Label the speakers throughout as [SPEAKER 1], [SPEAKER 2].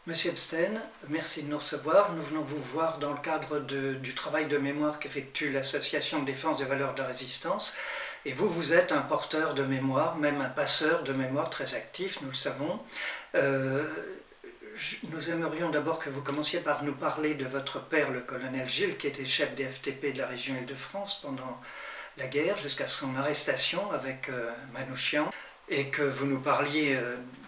[SPEAKER 1] Monsieur Epstein, merci de nous recevoir. Nous venons vous voir dans le cadre du travail de mémoire qu'effectue l'Association de défense des valeurs de la résistance. Et vous, vous êtes un porteur de mémoire, même un passeur de mémoire très actif, nous le savons. Nous aimerions d'abord que vous commenciez par nous parler de votre père, le colonel Gilles, qui était chef des FTP de la région Île-de-France pendant la guerre, jusqu'à son arrestation avec Manouchian, et que vous nous parliez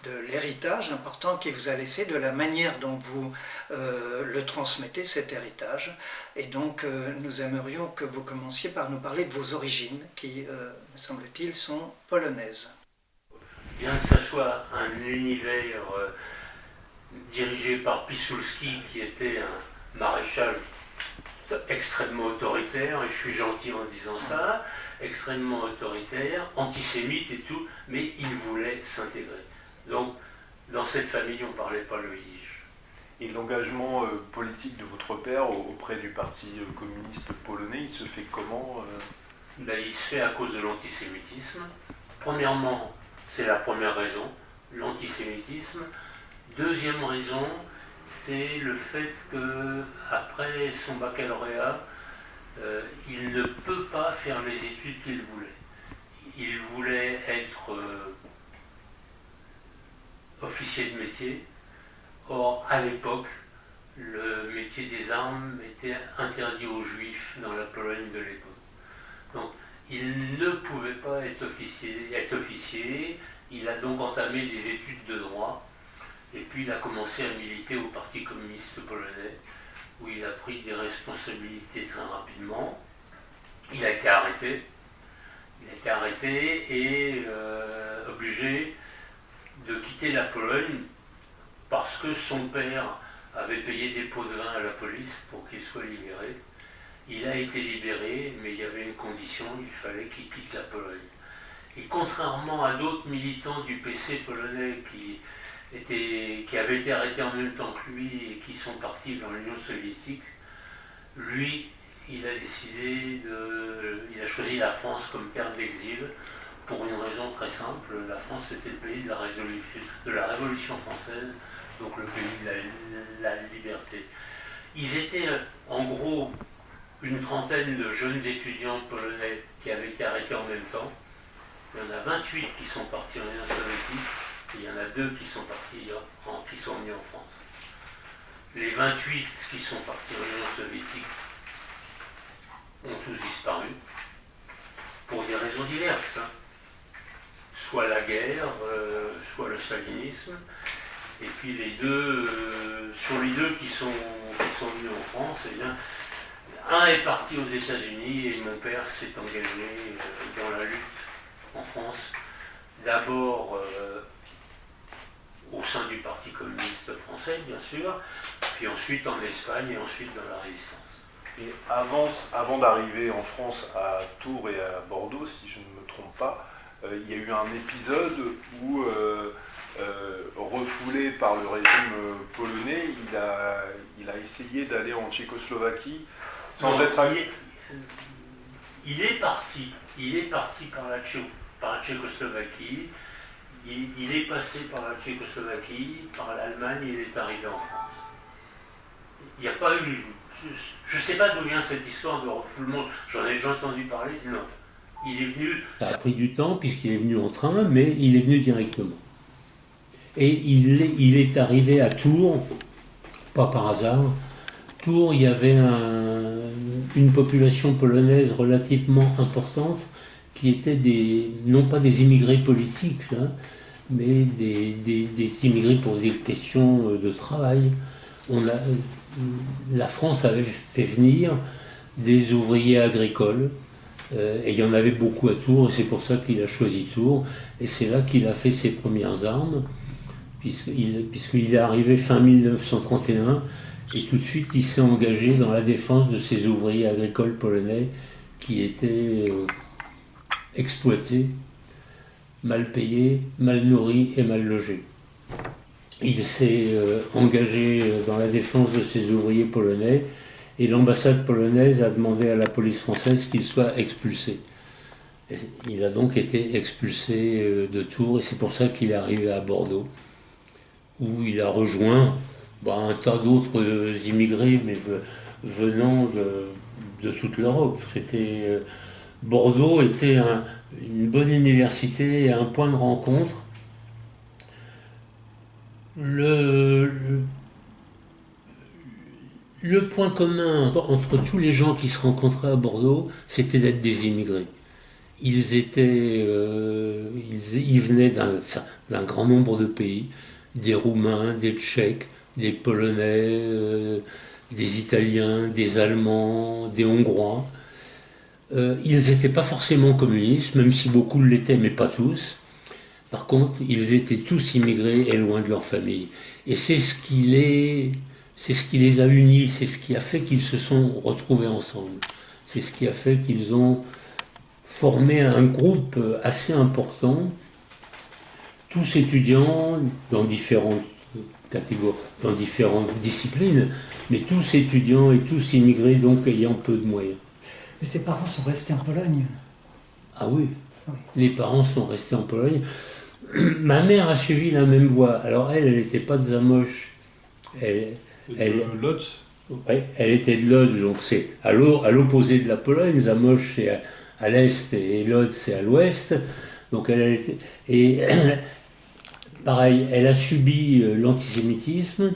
[SPEAKER 1] de l'héritage important qu'il vous a laissé, de la manière dont vous le transmettez, cet héritage. Et donc nous aimerions que vous commenciez par nous parler de vos origines, qui, me semble-t-il, sont polonaises.
[SPEAKER 2] Bien que ce soit un univers dirigé par Piłsudski, qui était un maréchal extrêmement autoritaire, et je suis gentil en disant ça, extrêmement autoritaire, antisémite et tout, mais il voulait s'intégrer. Donc, dans cette famille, on ne parlait pas le yiddish.
[SPEAKER 3] Et l'engagement politique de votre père auprès du Parti communiste polonais, il se fait comment
[SPEAKER 2] Il se fait à cause de l'antisémitisme. Premièrement, c'est la première raison, l'antisémitisme. Deuxième raison, c'est le fait qu'après son baccalauréat, il ne peut pas faire les études qu'il voulait. Il voulait être officier de métier. Or, à l'époque, le métier des armes était interdit aux juifs dans la Pologne de l'époque. Donc, il ne pouvait pas être officier. Il a donc entamé des études de droit. Et puis, il a commencé à militer au Parti communiste polonais, où il a pris des responsabilités très rapidement. Il a été arrêté. Et obligé de quitter la Pologne parce que son père avait payé des pots de vin à la police pour qu'il soit libéré. Il a été libéré, mais il y avait une condition, il fallait qu'il quitte la Pologne. Et contrairement à d'autres militants du PC polonais qui avaient été arrêtés en même temps que lui et qui sont partis dans l'Union soviétique, lui, il a choisi la France comme terre d'exil pour une raison très simple. La France, c'était le pays de la Révolution française, donc le pays de la liberté. Ils étaient en gros une trentaine de jeunes étudiants polonais qui avaient été arrêtés en même temps. Il y en a 28 qui sont partis en Union soviétique, et il y en a 2 qui sont venus en France. Les 28 qui sont partis en Union soviétique ont tous disparu, pour des raisons diverses. Soit la guerre, soit le stalinisme. Et puis sur les deux qui sont venus en France, eh bien, un est parti aux États-Unis et mon père s'est engagé dans la lutte en France. D'abord au sein du Parti communiste français, bien sûr, puis ensuite en Espagne et ensuite dans la résistance.
[SPEAKER 3] Et avant d'arriver en France, à Tours et à Bordeaux, si je ne me trompe pas, il y a eu un épisode où, refoulé par le régime polonais, il a essayé d'aller en Tchécoslovaquie sans être allé.
[SPEAKER 2] Il est parti par la Tchécoslovaquie, il est passé par la Tchécoslovaquie, par l'Allemagne et il est arrivé en France. Il n'y a pas eu... Je ne sais pas d'où vient cette histoire de refoulement, j'en ai déjà entendu parler, non. Il est venu...
[SPEAKER 4] Ça a pris du temps puisqu'il est venu en train, mais il est venu directement. Et il est arrivé à Tours, pas par hasard. Tours, il y avait une population polonaise relativement importante qui étaient non pas des immigrés politiques, mais des immigrés pour des questions de travail. La France avait fait venir des ouvriers agricoles, et il y en avait beaucoup à Tours, et c'est pour ça qu'il a choisi Tours, et c'est là qu'il a fait ses premières armes, puisqu'il est arrivé fin 1931, et tout de suite il s'est engagé dans la défense de ces ouvriers agricoles polonais qui étaient exploités, mal payés, mal nourris et mal logés. Il s'est engagé dans la défense de ces ouvriers polonais et l'ambassade polonaise a demandé à la police française qu'il soit expulsé. Et il a donc été expulsé de Tours et c'est pour ça qu'il est arrivé à Bordeaux, où il a rejoint un tas d'autres immigrés, mais venant de toute l'Europe. Bordeaux était une bonne université et un point de rencontre. Le point commun entre tous les gens qui se rencontraient à Bordeaux, c'était d'être des immigrés. Ils venaient d'un grand nombre de pays, des Roumains, des Tchèques, des Polonais, des Italiens, des Allemands, des Hongrois. Ils n'étaient pas forcément communistes, même si beaucoup l'étaient, mais pas tous. Par contre, ils étaient tous immigrés et loin de leur famille. Et c'est ce qui les a unis, c'est ce qui a fait qu'ils se sont retrouvés ensemble. C'est ce qui a fait qu'ils ont formé un groupe assez important, tous étudiants dans différentes catégories, dans différentes disciplines, mais tous étudiants et tous immigrés, donc ayant peu de moyens.
[SPEAKER 1] Et ses parents sont restés en Pologne?
[SPEAKER 4] Ah oui, les parents sont restés en Pologne. Ma mère a suivi la même voie. Alors elle n'était pas de Zamość.
[SPEAKER 3] Lodz.
[SPEAKER 4] Ouais, elle était de Lodz, donc c'est à l'opposé de la Pologne. Zamość c'est à l'est et Lodz c'est à l'ouest. Donc pareil, elle a subi l'antisémitisme.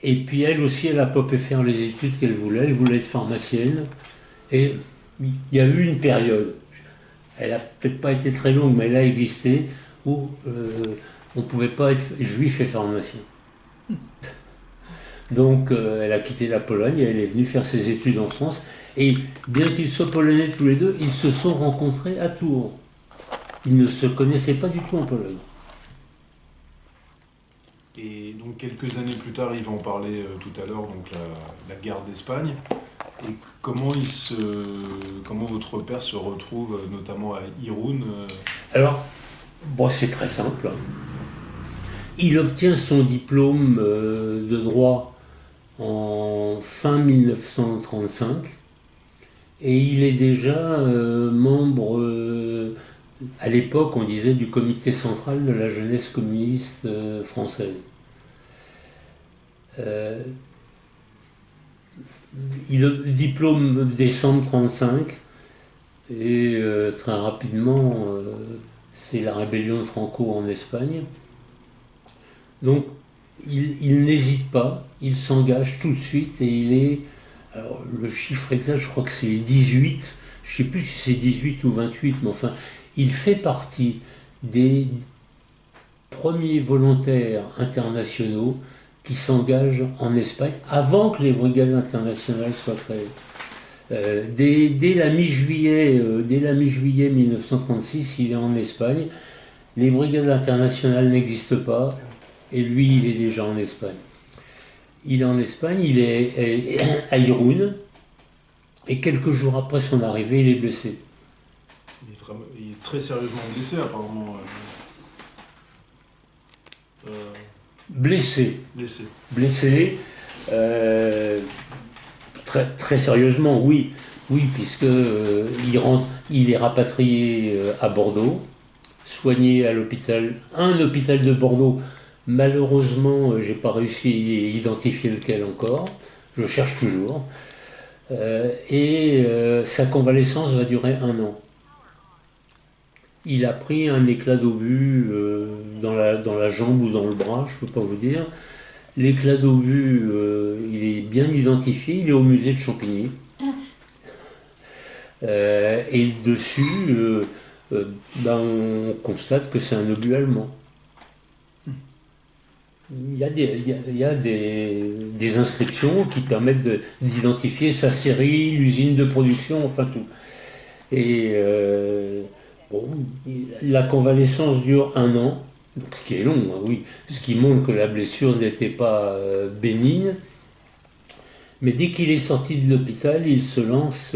[SPEAKER 4] Et puis elle aussi, elle n'a pas pu faire les études qu'elle voulait. Elle voulait être pharmacienne. Et il y a eu une période, elle n'a peut-être pas été très longue, mais elle a existé, où on ne pouvait pas être juif et pharmacien. Donc elle a quitté la Pologne et elle est venue faire ses études en France. Et bien qu'ils soient polonais tous les deux, ils se sont rencontrés à Tours. Ils ne se connaissaient pas du tout en Pologne.
[SPEAKER 3] Et donc quelques années plus tard, il va en parler tout à l'heure, donc la guerre d'Espagne. Et comment votre père se retrouve notamment à Irún
[SPEAKER 4] Alors, c'est très simple. Il obtient son diplôme de droit en fin 1935 et il est déjà membre, à l'époque on disait, du comité central de la jeunesse communiste française. Le diplôme décembre 1935 et très rapidement c'est la rébellion de Franco en Espagne. Donc il n'hésite pas, il s'engage tout de suite et il est, alors le chiffre exact je crois que c'est 18, je ne sais plus si c'est 18 ou 28, mais enfin il fait partie des premiers volontaires internationaux qui s'engagent en Espagne avant que les brigades internationales soient créées. Dès la mi-juillet 1936, il est en Espagne. Les brigades internationales n'existent pas et lui, il est déjà en Espagne. Il est en Espagne, il est à Irún et quelques jours après son arrivée, il est blessé.
[SPEAKER 3] Il est très sérieusement blessé apparemment.
[SPEAKER 4] Blessé, très, très sérieusement, oui, puisque il est rapatrié à Bordeaux, soigné à un hôpital de Bordeaux. Malheureusement, j'ai pas réussi à identifier lequel encore, je cherche toujours, et sa convalescence va durer 1 an. Il a pris un éclat d'obus dans la jambe ou dans le bras, je ne peux pas vous dire. L'éclat d'obus, il est bien identifié, il est au musée de Champigny. Et dessus, on constate que c'est un obus allemand. Il y a des inscriptions qui permettent d'identifier sa série, l'usine de production, enfin tout. Et la convalescence dure 1 an, donc ce qui est long, hein, oui, ce qui montre que la blessure n'était pas bénigne. Mais dès qu'il est sorti de l'hôpital, il se lance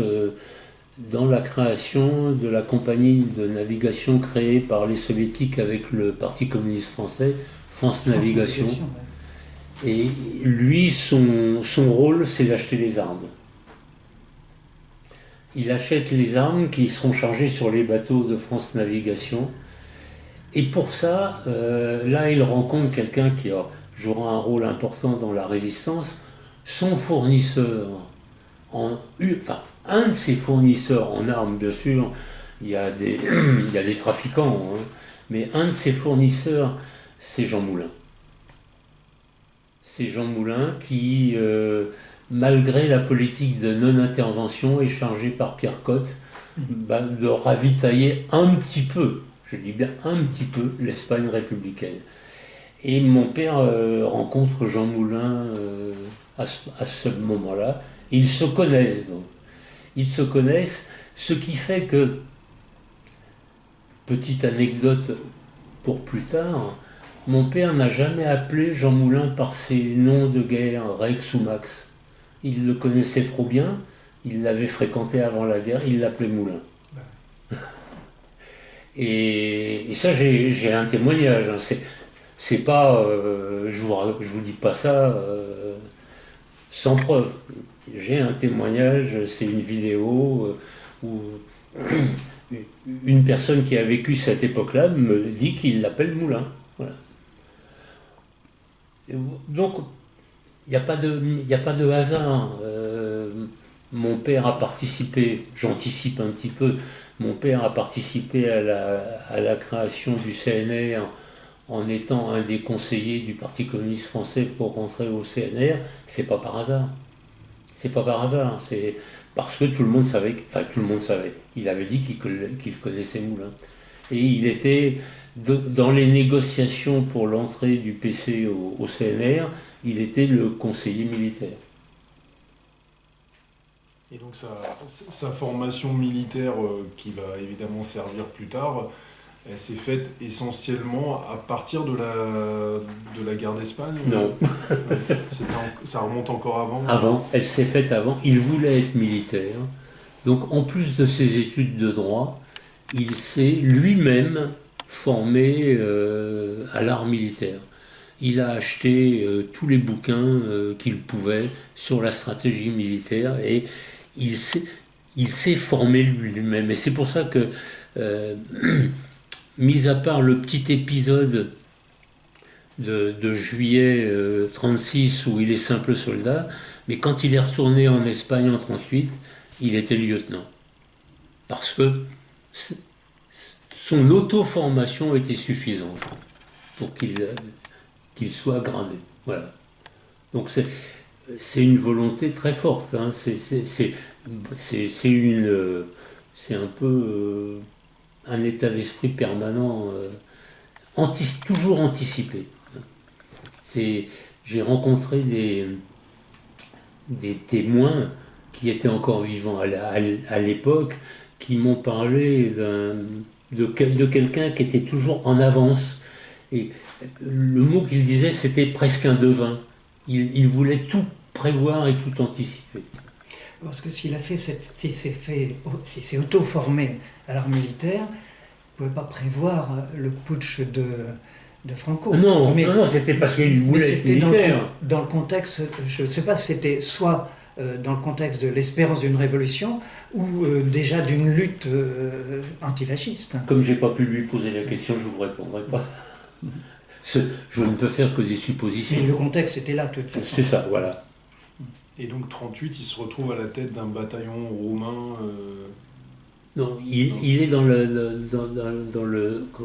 [SPEAKER 4] dans la création de la compagnie de navigation créée par les soviétiques avec le Parti communiste français, France Navigation. Ouais. Et lui, son rôle, c'est d'acheter les armes. Il achète les armes qui seront chargées sur les bateaux de France Navigation. Et pour ça, là, il rencontre quelqu'un qui, jouera un rôle important dans la résistance. Son fournisseur, enfin, un de ses fournisseurs en armes, bien sûr, il y a des trafiquants, hein, mais un de ses fournisseurs, c'est Jean Moulin. C'est Jean Moulin qui, malgré la politique de non-intervention, est chargé par Pierre Cotte de ravitailler un petit peu, je dis bien un petit peu, l'Espagne républicaine. Et mon père rencontre Jean Moulin à ce moment-là. Ils se connaissent donc. Ils se connaissent, ce qui fait que, petite anecdote pour plus tard, mon père n'a jamais appelé Jean Moulin par ses noms de guerre, Rex ou Max. Il le connaissait trop bien, il l'avait fréquenté avant la guerre, il l'appelait Moulin. Et ça, j'ai un témoignage. Hein. C'est pas, je vous dis pas ça sans preuve. J'ai un témoignage, c'est une vidéo où une personne qui a vécu cette époque-là me dit qu'il l'appelle Moulin. Voilà. Donc, il n'y a pas de hasard. Mon père a participé, j'anticipe un petit peu, mon père a participé à la création du CNR en étant un des conseillers du Parti communiste français pour rentrer au CNR. C'est pas par hasard. C'est pas par hasard. C'est parce que tout le monde savait, enfin tout le monde savait. Il avait dit qu'il connaissait Moulin. Et il était dans les négociations pour l'entrée du PC au CNR, il était le conseiller militaire.
[SPEAKER 3] Et donc sa formation militaire, qui va évidemment servir plus tard, elle s'est faite essentiellement à partir de la guerre d'Espagne?
[SPEAKER 4] Non.
[SPEAKER 3] Ça remonte encore avant?
[SPEAKER 4] Avant, elle s'est faite avant. Il voulait être militaire. Donc en plus de ses études de droit, il s'est lui-même formé à l'art militaire. Il a acheté tous les bouquins qu'il pouvait sur la stratégie militaire et il s'est formé lui-même. Et c'est pour ça que, mis à part le petit épisode de juillet 1936 où il est simple soldat, mais quand il est retourné en Espagne en 1938, il était lieutenant. Parce que son auto-formation était suffisante pour qu'il soit gradé. Voilà. Donc c'est une volonté très forte. Hein. C'est un peu un état d'esprit permanent, toujours anticipé. J'ai rencontré des témoins qui étaient encore vivants à l'époque, qui m'ont parlé de quelqu'un qui était toujours en avance. Et le mot qu'il disait, c'était presque un devin. Il voulait tout prévoir et tout anticiper.
[SPEAKER 1] Parce que s'il s'est auto-formé à l'art militaire, il ne pouvait pas prévoir le putsch de Franco.
[SPEAKER 4] Non, c'était parce qu'il voulait être militaire.
[SPEAKER 1] Dans le contexte, je ne sais pas si c'était soit dans le contexte de l'espérance d'une révolution ou déjà d'une lutte antifasciste.
[SPEAKER 4] Comme je n'ai pas pu lui poser la question, je ne vous répondrai pas. Je ne peux faire que des suppositions.
[SPEAKER 1] Mais le contexte était là de toute façon.
[SPEAKER 4] C'est ça, voilà.
[SPEAKER 3] Et donc 1938, il se retrouve à la tête d'un bataillon roumain.
[SPEAKER 4] Non, il est dans le genre,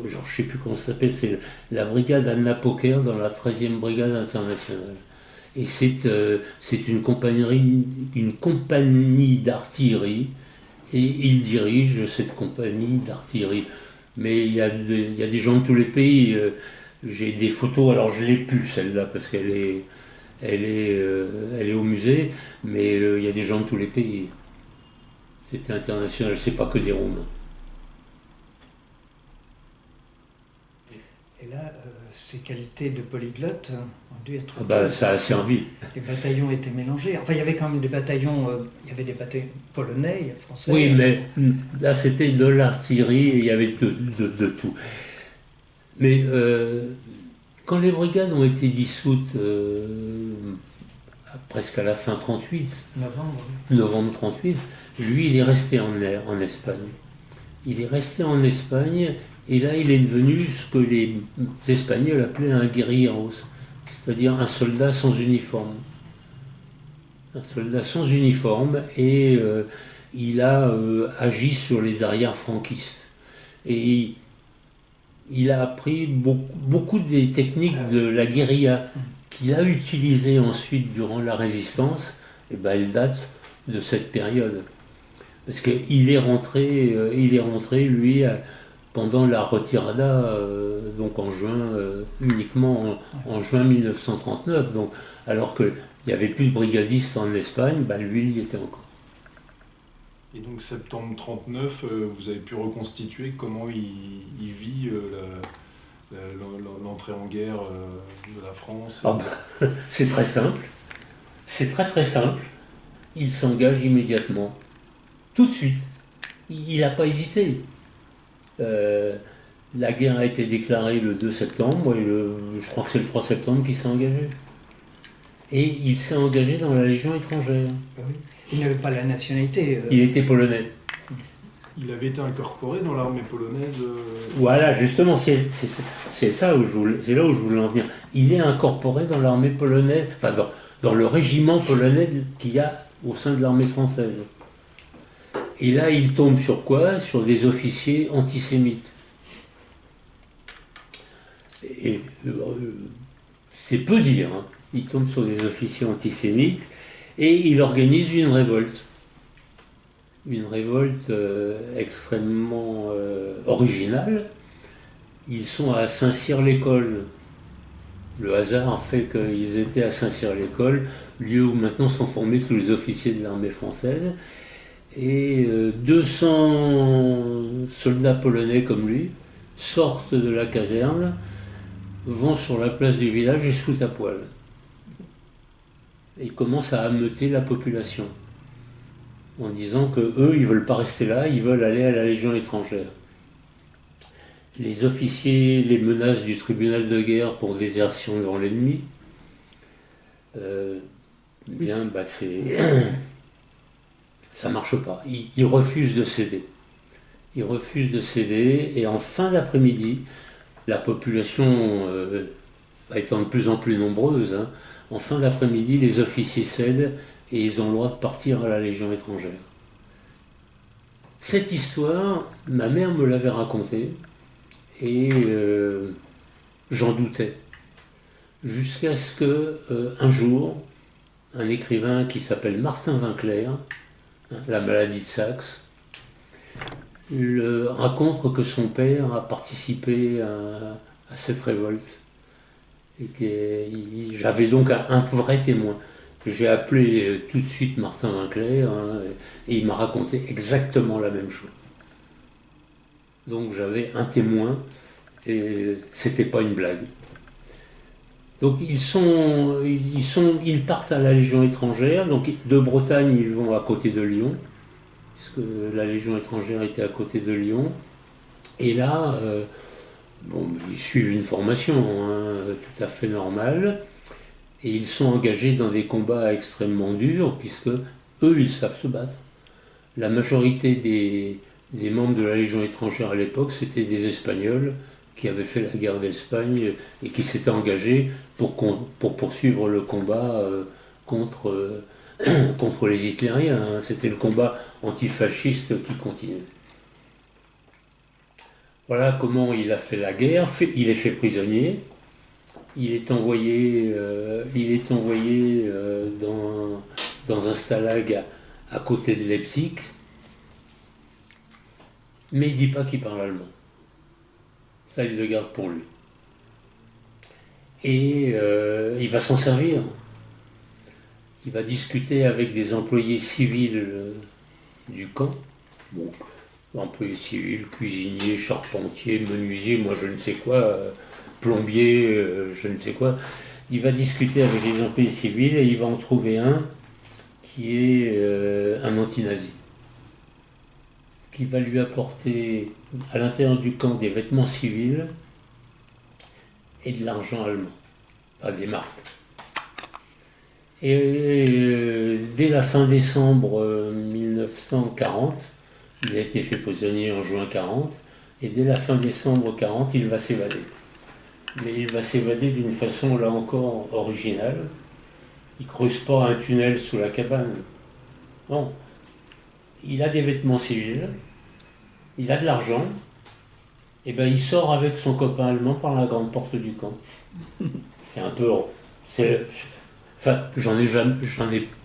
[SPEAKER 4] je ne sais plus comment ça s'appelle, c'est la brigade Anna Poker dans la 13e brigade internationale. Et c'est une compagnie d'artillerie, et il dirige cette compagnie d'artillerie. Mais il y a des gens de tous les pays. J'ai des photos, alors je l'ai plus celle-là parce qu'elle est au musée, mais il y a des gens de tous les pays. C'était international, c'est pas que des Roumains.
[SPEAKER 1] Et là, ces qualités de polyglotte ont dû être...
[SPEAKER 4] ça a servi.
[SPEAKER 1] Les bataillons étaient mélangés. Enfin, il y avait quand même des bataillons, polonais, français.
[SPEAKER 4] Oui, mais là, c'était de l'artillerie et il y avait de tout. Mais quand les brigades ont été dissoutes presque à la fin 1938, novembre 1938, lui, il est resté en Espagne. Il est resté en Espagne et là, il est devenu ce que les Espagnols appelaient un guerrilleros. c'est-à-dire un soldat sans uniforme. Un soldat sans uniforme, et il a agi sur les arrières franquistes. Et il a appris beaucoup des techniques de la guérilla qu'il a utilisées ensuite durant la résistance. Et ben, elle date de cette période. Parce qu'il est rentré, lui, pendant la retirada, donc en juin, uniquement en juin 1939. Donc, alors qu'il n'y avait plus de brigadistes en Espagne, ben lui, il y était encore.
[SPEAKER 3] Et donc septembre 39, vous avez pu reconstituer comment il vit l'entrée en guerre de la France.
[SPEAKER 4] Ah ben, c'est très simple. C'est très très simple. Il s'engage immédiatement. Tout de suite. Il n'a pas hésité. La guerre a été déclarée le 2 septembre et je crois que c'est le 3 septembre qu'il s'est engagé. Et il s'est engagé dans la Légion étrangère.
[SPEAKER 1] Oui. Il n'avait pas la nationalité.
[SPEAKER 4] Il était polonais.
[SPEAKER 3] Il avait été incorporé dans l'armée polonaise.
[SPEAKER 4] Voilà, justement, c'est là où je voulais en venir. Il est incorporé dans l'armée polonaise, enfin dans le régiment polonais qu'il y a au sein de l'armée française. Et là, il tombe sur quoi? Sur des officiers antisémites. Et c'est peu dire, hein. Il tombe sur des officiers antisémites et il organise une révolte. Une révolte extrêmement originale. Ils sont à Saint-Cyr-l'École. Le hasard fait qu'ils étaient à Saint-Cyr-l'École, lieu où maintenant sont formés tous les officiers de l'armée française. Et 200 soldats polonais comme lui sortent de la caserne, vont sur la place du village et se foutent à poil. Et commencent à ameuter la population, en disant qu'eux, ils ne veulent pas rester là, ils veulent aller à la Légion étrangère. Les officiers les menacent du tribunal de guerre pour désertion devant l'ennemi. Ça marche pas. Ils refusent de céder. Ils refusent de céder, et en fin d'après-midi, la population étant de plus en plus nombreuse, hein, en fin d'après-midi, les officiers cèdent et ils ont le droit de partir à la Légion étrangère. Cette histoire, ma mère me l'avait racontée et j'en doutais. Jusqu'à ce que, un jour, un écrivain qui s'appelle Martin Winkler, La maladie de Saxe, raconte que son père a participé à cette révolte. Et que j'avais donc un vrai témoin. J'ai appelé tout de suite Martin Winkler, hein, et il m'a raconté exactement la même chose. Donc j'avais un témoin et c'était pas une blague. Donc ils partent à la Légion étrangère. Donc de Bretagne ils vont à côté de Lyon, puisque la Légion étrangère était à côté de Lyon. Et là, ils suivent une formation tout à fait normale, et ils sont engagés dans des combats extrêmement durs, puisque eux, ils savent se battre. La majorité des membres de la Légion étrangère à l'époque, c'était des Espagnols qui avaient fait la guerre d'Espagne et qui s'étaient engagés pour poursuivre le combat contre les hitlériens. Hein. C'était le combat antifasciste qui continuait. Voilà comment il a fait la guerre. Il est fait prisonnier. Il est envoyé dans un stalag à côté de Leipzig. Mais il ne dit pas qu'il parle allemand. Ça, il le garde pour lui. Et il va s'en servir. Il va discuter avec des employés civils du camp. Bon, employés civils, cuisiniers, charpentiers, menuisiers, moi je ne sais quoi, plombier, je ne sais quoi. Il va discuter avec les employés civils et il va en trouver un qui est un anti-nazi, qui va lui apporter à l'intérieur du camp des vêtements civils et de l'argent allemand, pas des marques. Et dès la fin décembre 1940, il a été fait prisonnier en juin 40, et dès la fin décembre 40, il va s'évader. mais il va s'évader d'une façon là encore originale. Il ne creuse pas un tunnel sous la cabane. Non. Il a des vêtements civils, il a de l'argent, et ben il sort avec son copain allemand par la grande porte du camp. C'est un peu. Enfin, j'en ai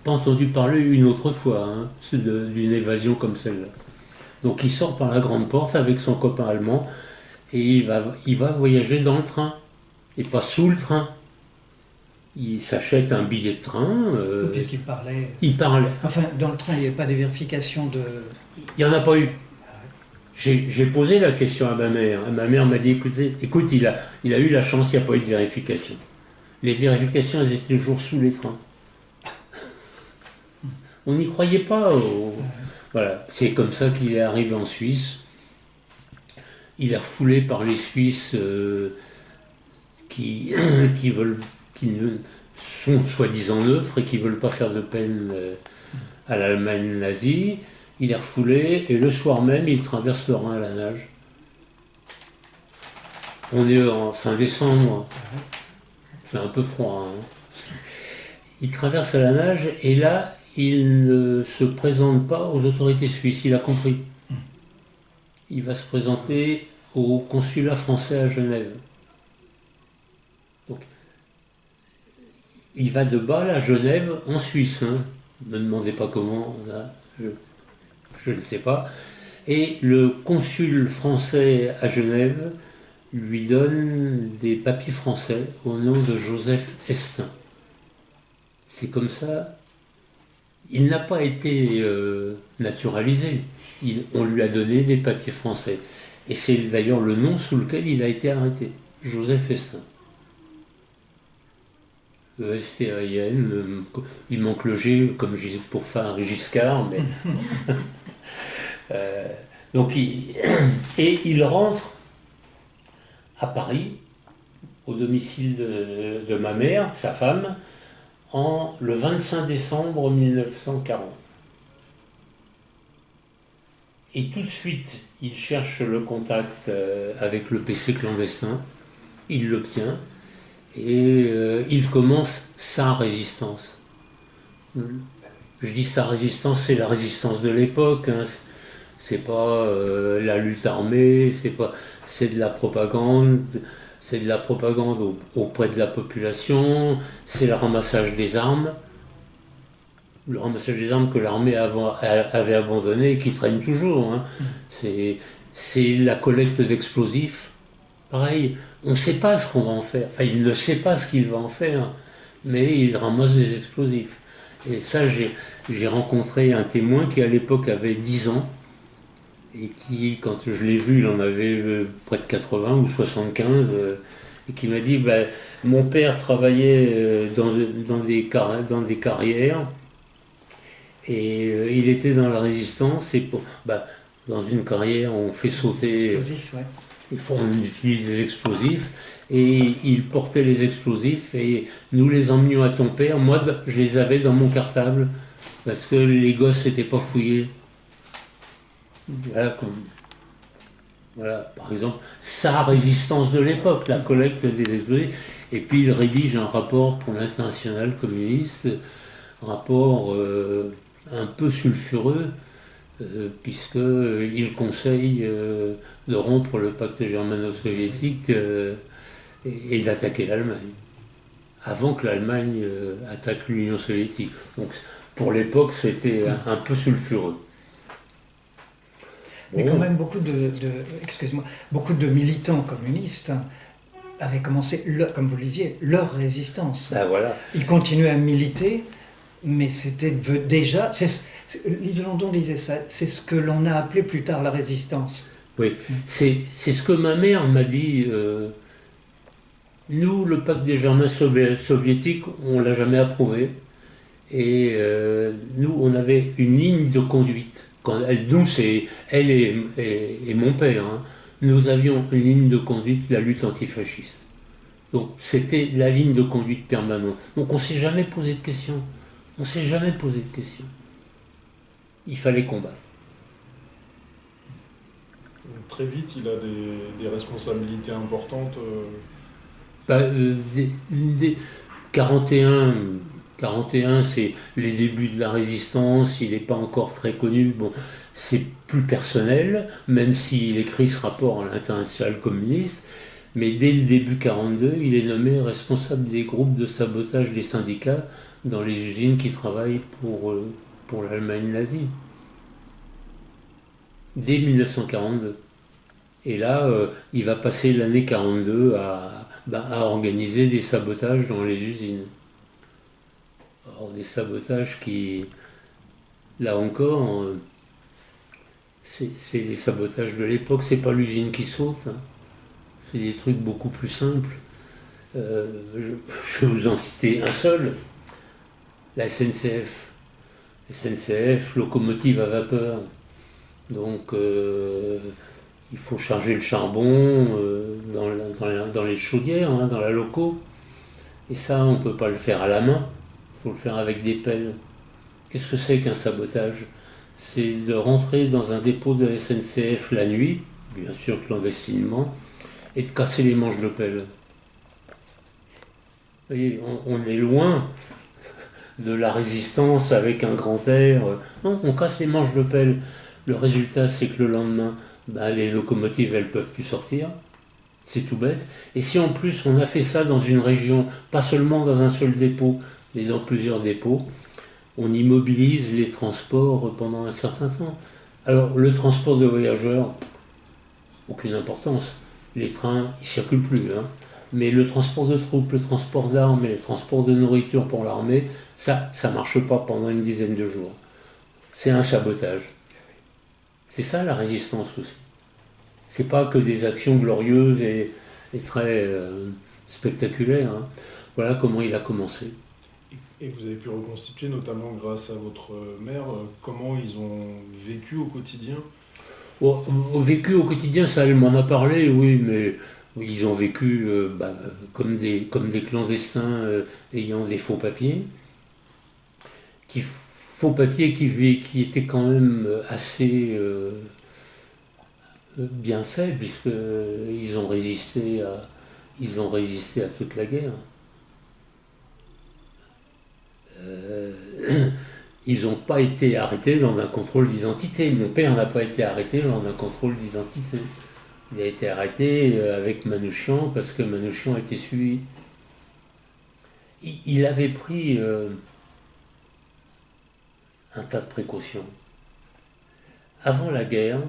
[SPEAKER 4] pas entendu parler une autre fois, hein, d'une évasion comme celle-là. Donc il sort par la grande porte avec son copain allemand et il va voyager dans le train et pas sous le train. Il s'achète un billet de train.
[SPEAKER 1] Puisqu'il parlait.
[SPEAKER 4] Il parle.
[SPEAKER 1] Enfin, dans le train, il n'y avait pas de vérification de.
[SPEAKER 4] Il n'y en a pas eu. J'ai posé la question à ma mère. Et ma mère m'a dit écoute, il a eu la chance, il n'y a pas eu de vérification. Les vérifications, elles étaient toujours sous les trains. On n'y croyait pas. Voilà, c'est comme ça qu'il est arrivé en Suisse. Il est refoulé par les Suisses qui sont soi-disant neutres et qui ne veulent pas faire de peine à l'Allemagne nazie. Il est refoulé et le soir même, il traverse le Rhin à la nage. On est en fin décembre. C'est un peu froid. Hein. Il traverse à la nage et là, il ne se présente pas aux autorités suisses. Il a compris. Il va se présenter au consulat français à Genève. Donc, il va de Bâle à Genève en Suisse. Hein. Ne me demandez pas comment. Là, je ne sais pas. Et le consul français à Genève lui donne des papiers français au nom de Joseph Estin. C'est comme ça. Il n'a pas été naturalisé. On lui a donné des papiers français. Et c'est d'ailleurs le nom sous lequel il a été arrêté. Joseph Estin. E-S-T-A-I-N. Il manque le G, comme je disais, pour faire un Giscard, mais... donc il rentre à Paris, au domicile de ma mère, sa femme, le 25 décembre 1940. Et tout de suite, il cherche le contact avec le PC clandestin, il l'obtient, et il commence sa résistance. Je dis sa résistance, c'est la résistance de l'époque, hein. C'est pas la lutte armée, c'est de la propagande. C'est de la propagande auprès de la population, c'est le ramassage des armes. Le ramassage des armes que l'armée avait abandonné et qui traîne toujours. Hein. C'est la collecte d'explosifs. Pareil, on ne sait pas ce qu'on va en faire. Enfin, il ne sait pas ce qu'il va en faire, mais il ramasse des explosifs. Et ça, j'ai rencontré un témoin qui à l'époque avait 10 ans et qui, quand je l'ai vu, il en avait près de 80 ou 75, et qui m'a dit mon père travaillait dans des carrières, et il était dans la résistance, et dans une carrière, on fait sauter...
[SPEAKER 1] Explosifs, ouais.
[SPEAKER 4] On utilise des explosifs, et il portait les explosifs, et nous les emmenions à ton père. Moi, je les avais dans mon cartable, parce que les gosses n'étaient pas fouillés. Voilà, par exemple, sa résistance de l'époque, la collecte des explosifs. Et puis il rédige un rapport pour l'Internationale communiste, rapport un peu sulfureux, puisqu'il conseille de rompre le pacte germano-soviétique et d'attaquer l'Allemagne, avant que l'Allemagne attaque l'Union soviétique. Donc pour l'époque, c'était un peu sulfureux.
[SPEAKER 1] Mais quand même, beaucoup de militants communistes avaient commencé, comme vous le disiez, leur résistance.
[SPEAKER 4] Voilà.
[SPEAKER 1] Ils continuaient à militer, mais c'était déjà... Lise Landon disait ça, c'est ce que l'on a appelé plus tard la résistance.
[SPEAKER 4] Oui, c'est ce que ma mère m'a dit. Nous, le pacte des Germains soviétiques, on ne l'a jamais approuvé. Et nous, on avait une ligne de conduite. Nous, c'est elle et mon père. Hein, nous avions une ligne de conduite, la lutte antifasciste. Donc, c'était la ligne de conduite permanente. Donc, on ne s'est jamais posé de questions. On ne s'est jamais posé de questions. Il fallait combattre.
[SPEAKER 3] Très vite, il a des responsabilités importantes
[SPEAKER 4] Dès 41, 41, c'est les débuts de la résistance, il n'est pas encore très connu. Bon, c'est plus personnel, même s'il écrit ce rapport à l'international communiste. Mais dès le début 42, il est nommé responsable des groupes de sabotage des syndicats dans les usines qui travaillent pour l'Allemagne nazie. Dès 1942. Et là, il va passer l'année 42 à organiser des sabotages dans les usines. Alors, des sabotages qui, là encore, c'est les sabotages de l'époque, c'est pas l'usine qui saute, hein. C'est des trucs beaucoup plus simples. Je vais vous en citer un seul, la SNCF. SNCF, locomotive à vapeur. Donc, il faut charger le charbon dans les chaudières, hein, dans la loco. Et ça, on ne peut pas le faire à la main, il faut le faire avec des pelles. Qu'est-ce que c'est qu'un sabotage? C'est de rentrer dans un dépôt de SNCF la nuit, bien sûr clandestinement, et de casser les manches de pelle. Vous voyez, on est loin de la résistance avec un grand air. Non, on casse les manches de pelle. Le résultat, c'est que le lendemain, les locomotives, elles ne peuvent plus sortir. C'est tout bête. Et si en plus on a fait ça dans une région, pas seulement dans un seul dépôt, mais dans plusieurs dépôts, on immobilise les transports pendant un certain temps. Alors, le transport de voyageurs, aucune importance. Les trains, ils ne circulent plus. Hein. Mais le transport de troupes, le transport d'armes et le transport de nourriture pour l'armée, ça ne marche pas pendant une dizaine de jours. C'est un sabotage. C'est ça la résistance aussi. C'est pas que des actions glorieuses et très spectaculaires. Hein. Voilà comment il a commencé.
[SPEAKER 3] Et vous avez pu reconstituer, notamment grâce à votre mère, comment ils ont vécu au quotidien?
[SPEAKER 4] Au vécu au quotidien, ça elle m'en a parlé, oui, mais ils ont vécu comme des clandestins ayant des faux papiers. Faux papiers qui étaient quand même assez bien faits, puisqu'ils ont résisté à toute la guerre. Ils n'ont pas été arrêtés lors d'un contrôle d'identité. Mon père n'a pas été arrêté lors d'un contrôle d'identité. Il a été arrêté avec Manouchian parce que Manouchian a été suivi. Il avait pris un tas de précautions. Avant la guerre,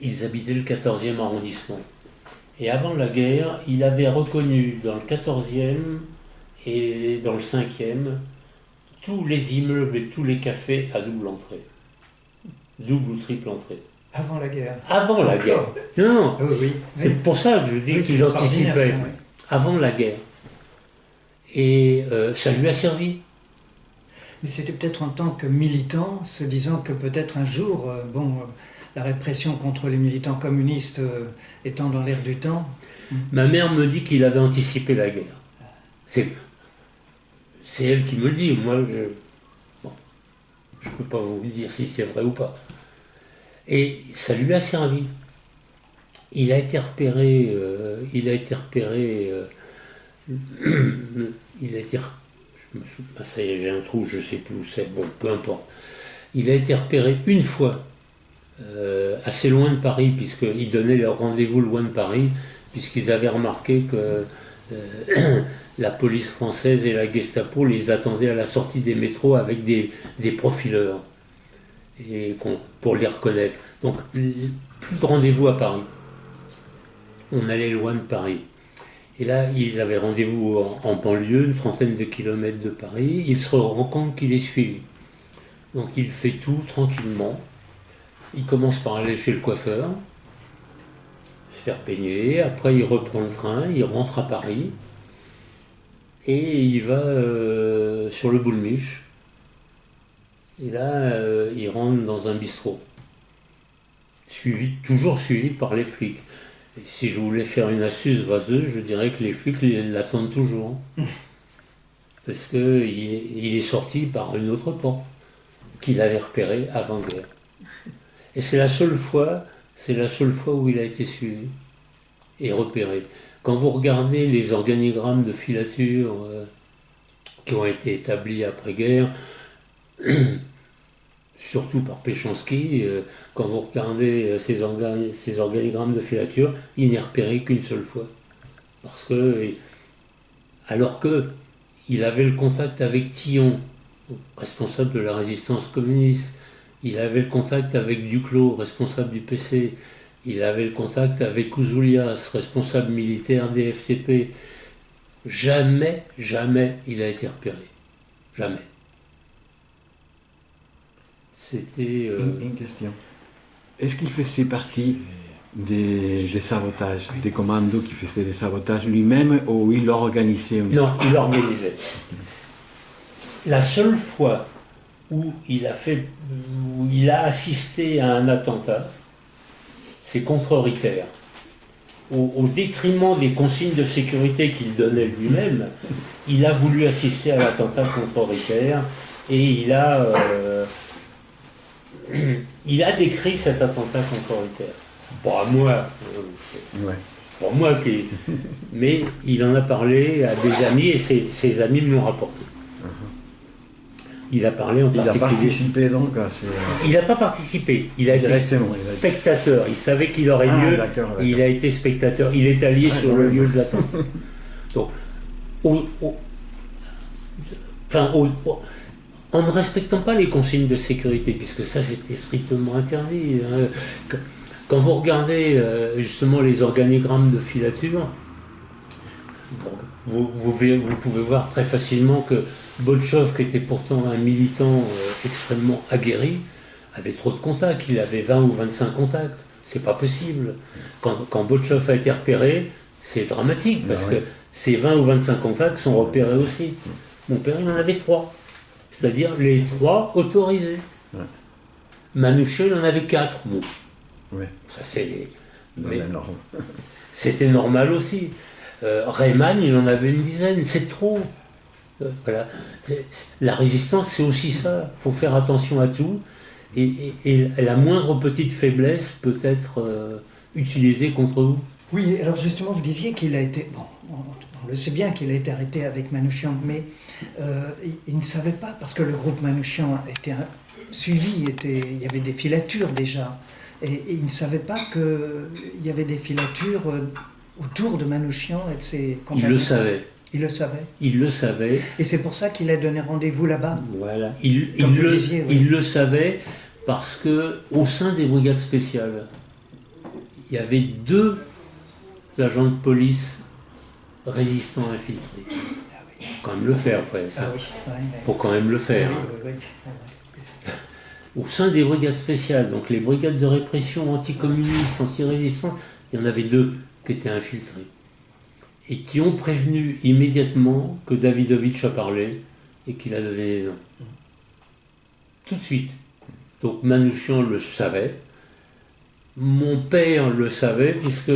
[SPEAKER 4] ils habitaient le 14e arrondissement. Et avant la guerre, il avait reconnu dans le 14e et dans le 5e tous les immeubles et tous les cafés à double entrée. Double ou triple entrée.
[SPEAKER 1] Avant la guerre.
[SPEAKER 4] Avant la guerre. Non,
[SPEAKER 1] oui.
[SPEAKER 4] C'est pour ça que je dis qu'il anticipait.
[SPEAKER 1] Oui.
[SPEAKER 4] Avant la guerre. Et ça lui a servi.
[SPEAKER 1] Mais c'était peut-être en tant que militant, se disant que peut-être un jour, la répression contre les militants communistes étant dans l'air du temps.
[SPEAKER 4] Ma mère me dit qu'il avait anticipé la guerre. C'est elle qui me le dit. Moi, je ne peux pas vous dire si c'est vrai ou pas. Et ça lui a servi. Il a été repéré. Ça y est, j'ai un trou, je ne sais plus où c'est. Bon, peu importe. Il a été repéré une fois, assez loin de Paris, puisqu'ils donnaient leur rendez-vous loin de Paris, puisqu'ils avaient remarqué que la police française et la Gestapo les attendaient à la sortie des métros avec des profileurs et pour les reconnaître. Donc, plus de rendez-vous à Paris. On allait loin de Paris. Et là, ils avaient rendez-vous en banlieue, une trentaine de kilomètres de Paris. Il se rend compte qu'il est suivi. Donc, il fait tout tranquillement. Il commence par aller chez le coiffeur, se faire peigner. Après, il reprend le train, il rentre à Paris. Et il va sur le Boulmiche. Et là, il rentre dans un bistrot. Toujours suivi par les flics. Et si je voulais faire une astuce vaseuse, je dirais que les flics l'attendent toujours. Parce qu'il est sorti par une autre porte qu'il avait repérée avant-guerre. Et c'est la seule fois où il a été suivi et repéré. quand vous regardez les organigrammes de filature qui ont été établis après-guerre, surtout par Péchanski, quand vous regardez ces organigrammes de filature, il n'est repéré qu'une seule fois. Parce que, alors qu'il avait le contact avec Tillon, responsable de la résistance communiste, il avait le contact avec Duclos, responsable du PC, il avait le contact avec Ouzoulias, responsable militaire des FTP. Jamais il a été repéré. Jamais. C'était...
[SPEAKER 5] Une question. Est-ce qu'il faisait partie des sabotages, des commandos qui faisaient des sabotages lui-même ou il organisait?
[SPEAKER 4] Non, il organisait. La seule fois où il a assisté à un attentat, c'est contre Ritter. Au détriment des consignes de sécurité qu'il donnait lui-même, il a voulu assister à l'attentat contre Ritter et il a décrit cet attentat contre Ritter. Pas moi, pour moi mais il en a parlé à des amis et ses amis me l'ont rapporté. Il a parlé en particulier.
[SPEAKER 5] Il a participé donc à
[SPEAKER 4] Il n'a pas participé, il a été spectateur. Il savait qu'il aurait lieu, d'accord. Il a été spectateur. Il est allé sur le lieu de l'attentat. Donc, en ne respectant pas les consignes de sécurité, puisque ça c'était strictement interdit. Quand vous regardez justement les organigrammes de filature, vous pouvez voir très facilement que Boltchov, qui était pourtant un militant extrêmement aguerri, avait trop de contacts. Il avait 20 ou 25 contacts. C'est pas possible. Quand Boltchov a été repéré, c'est dramatique parce que ces 20 ou 25 contacts sont repérés aussi. Mon père, il en avait 3. C'est-à-dire les 3 autorisés. Ouais. Manouchian, il en avait 4. Bon.
[SPEAKER 5] Ouais.
[SPEAKER 4] Ça, c'était normal aussi. Reymann, il en avait une dizaine. C'est trop. Voilà. La résistance, c'est aussi ça. Il faut faire attention à tout. Et la moindre petite faiblesse peut être utilisée contre vous.
[SPEAKER 1] Oui, alors justement, vous disiez qu'il a été... Bon, on le sait bien qu'il a été arrêté avec Manouchian, mais il ne savait pas, parce que le groupe Manouchian était suivi, il y avait des filatures déjà. Et il ne savait pas qu'il y avait des filatures autour de Manouchian et de ses compagnons.
[SPEAKER 4] Il le savait.
[SPEAKER 1] Il le savait.
[SPEAKER 4] Il le savait.
[SPEAKER 1] Et c'est pour ça qu'il a donné rendez-vous là-bas.
[SPEAKER 4] Voilà. Il le savait parce que au sein des brigades spéciales, il y avait 2 agents de police résistants infiltrés. Il faut quand même le faire, frère. Faut quand même le faire. Au sein des brigades spéciales, donc les brigades de répression anticommunistes, anti-résistantes, il y en avait 2 qui étaient infiltrés. Et qui ont prévenu immédiatement que Davidovitch a parlé et qu'il a donné les noms. Tout de suite. Donc Manouchian le savait. Mon père le savait puisque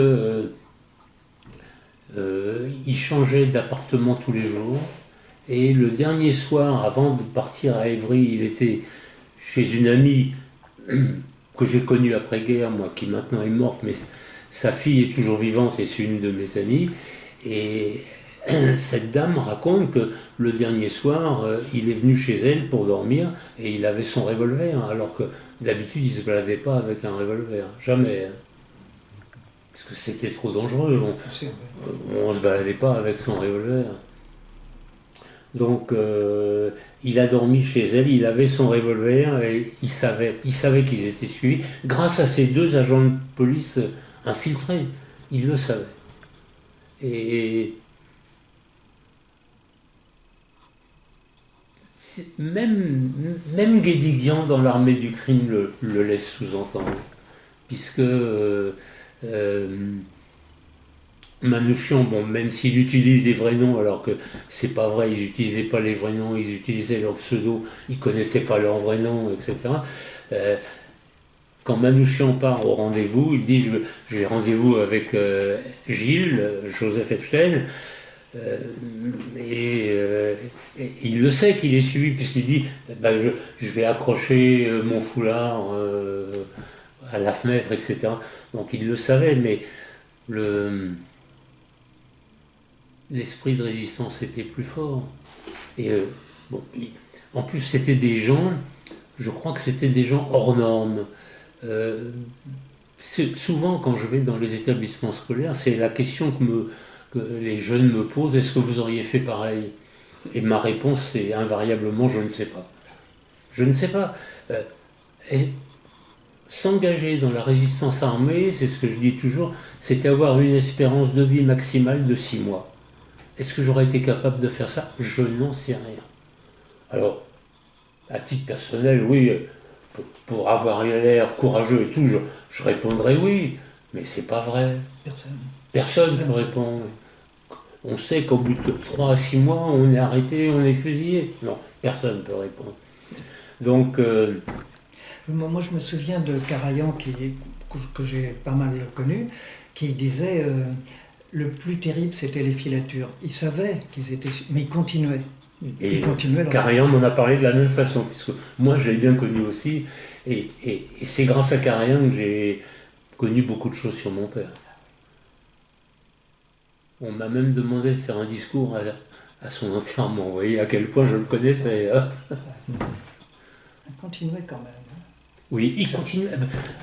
[SPEAKER 4] il changeait d'appartement tous les jours. Et le dernier soir, avant de partir à Évry, il était chez une amie que j'ai connue après-guerre, moi qui maintenant est morte, mais sa fille est toujours vivante et c'est une de mes amies. Et cette dame raconte que le dernier soir, il est venu chez elle pour dormir et il avait son revolver, alors que d'habitude il ne se baladait pas avec un revolver, jamais. Parce que c'était trop dangereux, on ne se baladait pas avec son revolver. Donc il a dormi chez elle, il avait son revolver et il savait qu'ils étaient suivis grâce à ces 2 agents de police infiltrés, il le savait. Et même Guédiguian dans l'armée du crime le laisse sous-entendre, puisque Manouchian, bon, même s'il utilise des vrais noms, alors que c'est pas vrai, ils n'utilisaient pas les vrais noms, ils utilisaient leurs pseudos, ils connaissaient pas leurs vrais noms, etc. Quand Manouchian part au rendez-vous, il dit j'ai rendez-vous avec Gilles, Joseph Epstein, et il le sait qu'il est suivi, puisqu'il dit je vais accrocher mon foulard à la fenêtre, etc. Donc il le savait, mais l'esprit de résistance était plus fort. Et bon, en plus, c'était des gens, je crois que c'était des gens hors normes. Souvent, quand je vais dans les établissements scolaires, c'est la question que les jeunes me posent, est-ce que vous auriez fait pareil? Et ma réponse, c'est invariablement, je ne sais pas. Je ne sais pas. S'engager dans la résistance armée, c'est ce que je dis toujours, c'est avoir une espérance de vie maximale de 6 mois. Est-ce que j'aurais été capable de faire ça? Je n'en sais rien. Alors, à titre personnel, oui, pour avoir l'air courageux et tout, je répondrais oui, mais c'est pas vrai. Personne ne peut répondre. On sait qu'au bout de 3 à 6 mois, on est arrêté, on est fusillé. Non, personne ne peut répondre. Donc...
[SPEAKER 1] Moi, je me souviens de Karajan, que j'ai pas mal connu, qui disait le plus terrible, c'était les filatures. Il savait qu'ils étaient... Mais il continuait.
[SPEAKER 4] Et Karajan m'en a parlé de la même façon, puisque moi, je l'ai bien connu aussi. Et c'est grâce à Karajan que j'ai connu beaucoup de choses sur mon père. On m'a même demandé de faire un discours à son enterrement. Vous voyez à quel point je le connaissais. Hein.
[SPEAKER 1] Il continuait quand même.
[SPEAKER 4] Oui, il continuait.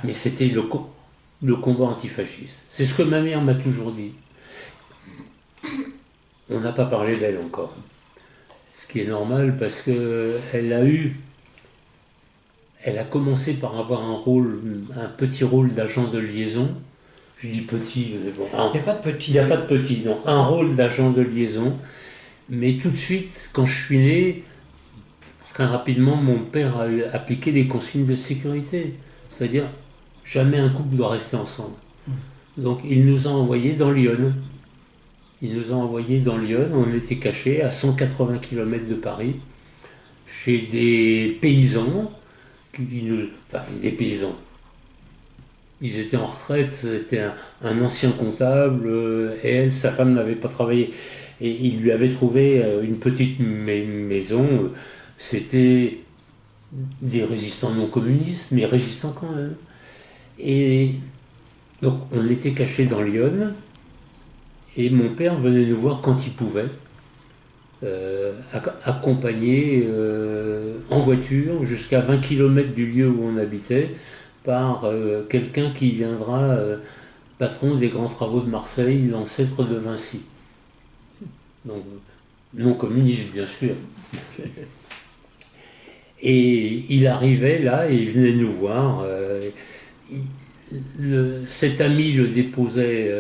[SPEAKER 4] Mais c'était le combat antifasciste. C'est ce que ma mère m'a toujours dit. On n'a pas parlé d'elle encore. Ce qui est normal parce qu'elle a commencé par avoir un petit rôle d'agent de liaison. Je dis petit, mais bon.
[SPEAKER 1] Il n'y a pas de petit.
[SPEAKER 4] Il n'y a pas de petit, non. Un rôle d'agent de liaison. Mais tout de suite, quand je suis né, très rapidement, mon père a appliqué les consignes de sécurité. C'est-à-dire, jamais un couple doit rester ensemble. Donc, il nous a envoyés dans Lyon. On était cachés à 180 km de Paris, chez des paysans, des paysans. Ils étaient en retraite, c'était un ancien comptable, et elle, sa femme n'avait pas travaillé. Et il lui avait trouvé une petite maison, c'était des résistants non communistes, mais résistants quand même. Et donc on était cachés dans Lyon, et mon père venait nous voir quand il pouvait, accompagné en voiture jusqu'à 20 km du lieu où on habitait, par quelqu'un qui viendra, patron des grands travaux de Marseille, l'ancêtre de Vinci. Donc, non communiste, bien sûr. Et il arrivait là et il venait nous voir. Cet ami le déposait,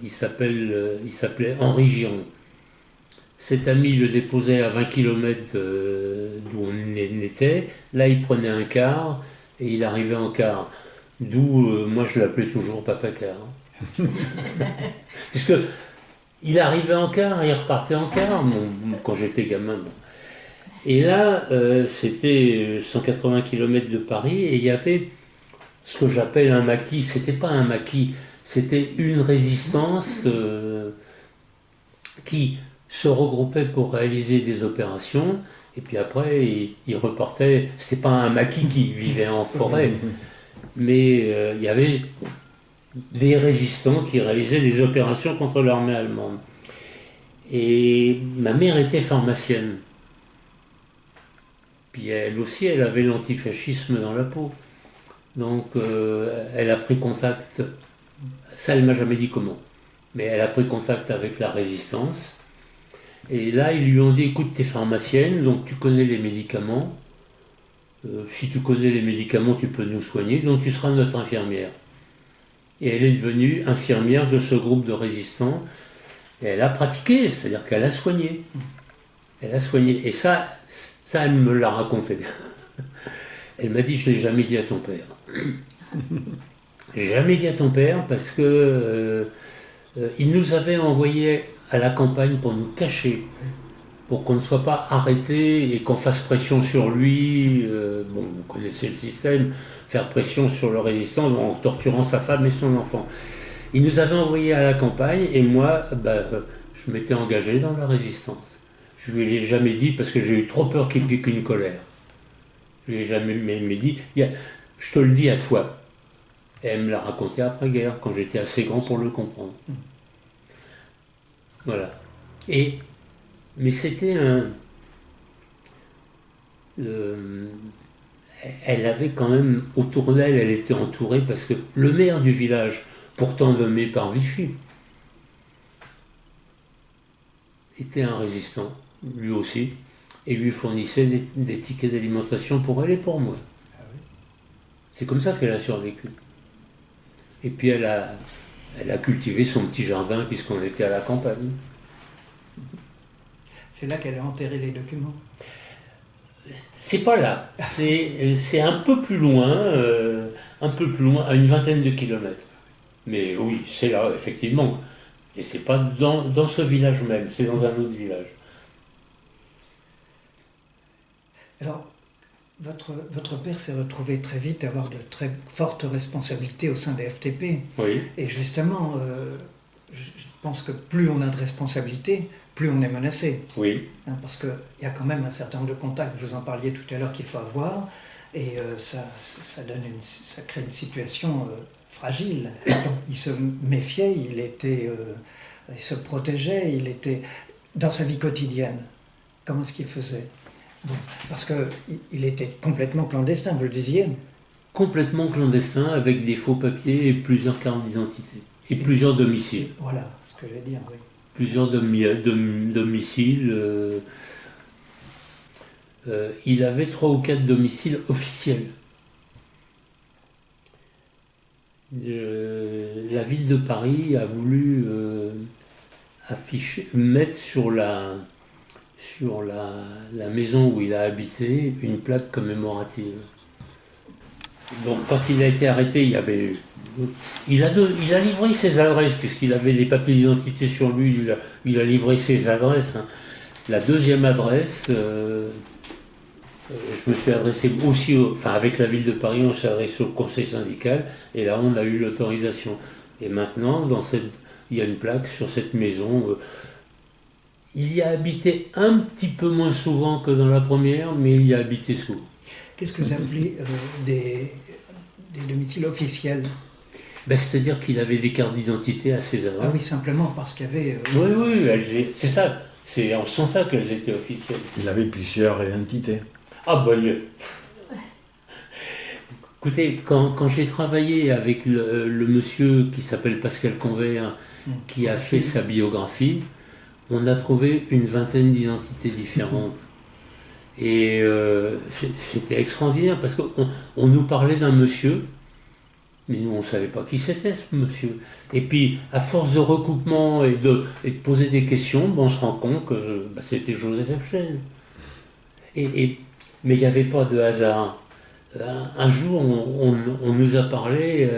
[SPEAKER 4] il s'appelait Henri Giron. Cet ami le déposait à 20 km d'où on était. Là, il prenait un car. Et il arrivait en car, d'où moi je l'appelais toujours Papa Car. Puisque il arrivait en car et il repartait en car quand j'étais gamin. Bon. Et là, c'était 180 km de Paris et il y avait ce que j'appelle un maquis. C'était pas un maquis, c'était une résistance qui se regroupait pour réaliser des opérations. Et puis après, il reportait. C'était pas un maquis qui vivait en forêt, mais il y avait des résistants qui réalisaient des opérations contre l'armée allemande. Et ma mère était pharmacienne. Puis elle aussi, elle avait l'antifascisme dans la peau. Donc elle a pris contact, ça elle m'a jamais dit comment, mais elle a pris contact avec la résistance. Et là, ils lui ont dit, écoute, t'es pharmacienne, donc tu connais les médicaments. Si tu connais les médicaments, tu peux nous soigner, donc tu seras notre infirmière. Et elle est devenue infirmière de ce groupe de résistants. Et elle a pratiqué, c'est-à-dire qu'elle a soigné. Elle a soigné. Et ça elle me l'a raconté. Elle m'a dit, je ne l'ai jamais dit à ton père. Jamais dit à ton père, parce que il nous avait envoyés à la campagne pour nous cacher, pour qu'on ne soit pas arrêté et qu'on fasse pression sur lui. Bon, vous connaissez le système, faire pression sur le résistant en torturant sa femme et son enfant. Il nous avait envoyés à la campagne et moi, je m'étais engagé dans la résistance. Je ne lui ai jamais dit parce que j'ai eu trop peur qu'il pique une colère. Je ne lui ai jamais dit, je te le dis à toi. Et elle me l'a raconté après-guerre, quand j'étais assez grand pour le comprendre. Voilà. Mais c'était elle avait quand même autour d'elle, elle était entourée parce que le maire du village, pourtant nommé par Vichy, était un résistant, lui aussi, et lui fournissait des tickets d'alimentation pour elle et pour moi.
[SPEAKER 1] Ah oui.
[SPEAKER 4] C'est comme ça qu'elle a survécu. Et puis elle a cultivé son petit jardin puisqu'on était à la campagne.
[SPEAKER 1] C'est là qu'elle a enterré les documents.
[SPEAKER 4] C'est pas là, c'est un peu plus loin, à une vingtaine de kilomètres. Mais oui, c'est là, effectivement. Et c'est pas dans ce village même, c'est dans un autre village.
[SPEAKER 1] Alors, votre père s'est retrouvé très vite à avoir de très fortes responsabilités au sein des FTP.
[SPEAKER 4] Oui.
[SPEAKER 1] Et justement, je pense que plus on a de responsabilités, plus on est menacé.
[SPEAKER 4] Oui.
[SPEAKER 1] Hein, parce qu'il y a quand même un certain nombre de contacts, vous en parliez tout à l'heure, qu'il faut avoir. Et ça crée une situation fragile. Donc, il se méfiait, il se protégeait, il était dans sa vie quotidienne. Comment est-ce qu'il faisait? Bon, parce qu'il était complètement clandestin, vous le disiez.
[SPEAKER 4] Complètement clandestin, avec des faux papiers et plusieurs cartes d'identité. Et plusieurs domiciles.
[SPEAKER 1] Voilà ce que je vais dire, oui.
[SPEAKER 4] Plusieurs domiciles. Il avait 3 ou 4 domiciles officiels. La ville de Paris a voulu mettre sur la maison où il a habité une plaque commémorative. Donc quand il a été arrêté, il a livré ses adresses, puisqu'il avait des papiers d'identité sur lui, il a livré ses adresses. Hein. La deuxième adresse, je me suis adressé aussi, avec la ville de Paris, on s'est adressé au conseil syndical, et là on a eu l'autorisation. Et maintenant, il y a une plaque sur cette maison. Il y a habité un petit peu moins souvent que dans la première, mais il y a habité souvent.
[SPEAKER 1] Qu'est-ce que vous appelez des domiciles officiels?
[SPEAKER 4] C'est-à-dire qu'il avait des cartes d'identité à ses adresses.
[SPEAKER 1] Ah oui, simplement parce qu'il y avait...
[SPEAKER 4] Oui, c'est ça. C'est en ce sens-là qu'elles étaient officielles.
[SPEAKER 5] Il avait plusieurs identités.
[SPEAKER 4] Ah bah mieux. Écoutez, quand j'ai travaillé avec le monsieur qui s'appelle Pascal Convert, qui a fait sa biographie, on a trouvé une vingtaine d'identités différentes. Et c'était extraordinaire parce qu'on nous parlait d'un monsieur, mais nous on ne savait pas qui c'était ce monsieur. Et puis à force de recoupement et de poser des questions, on se rend compte que c'était Joseph Epstein. Mais il n'y avait pas de hasard. Un jour on nous a parlé,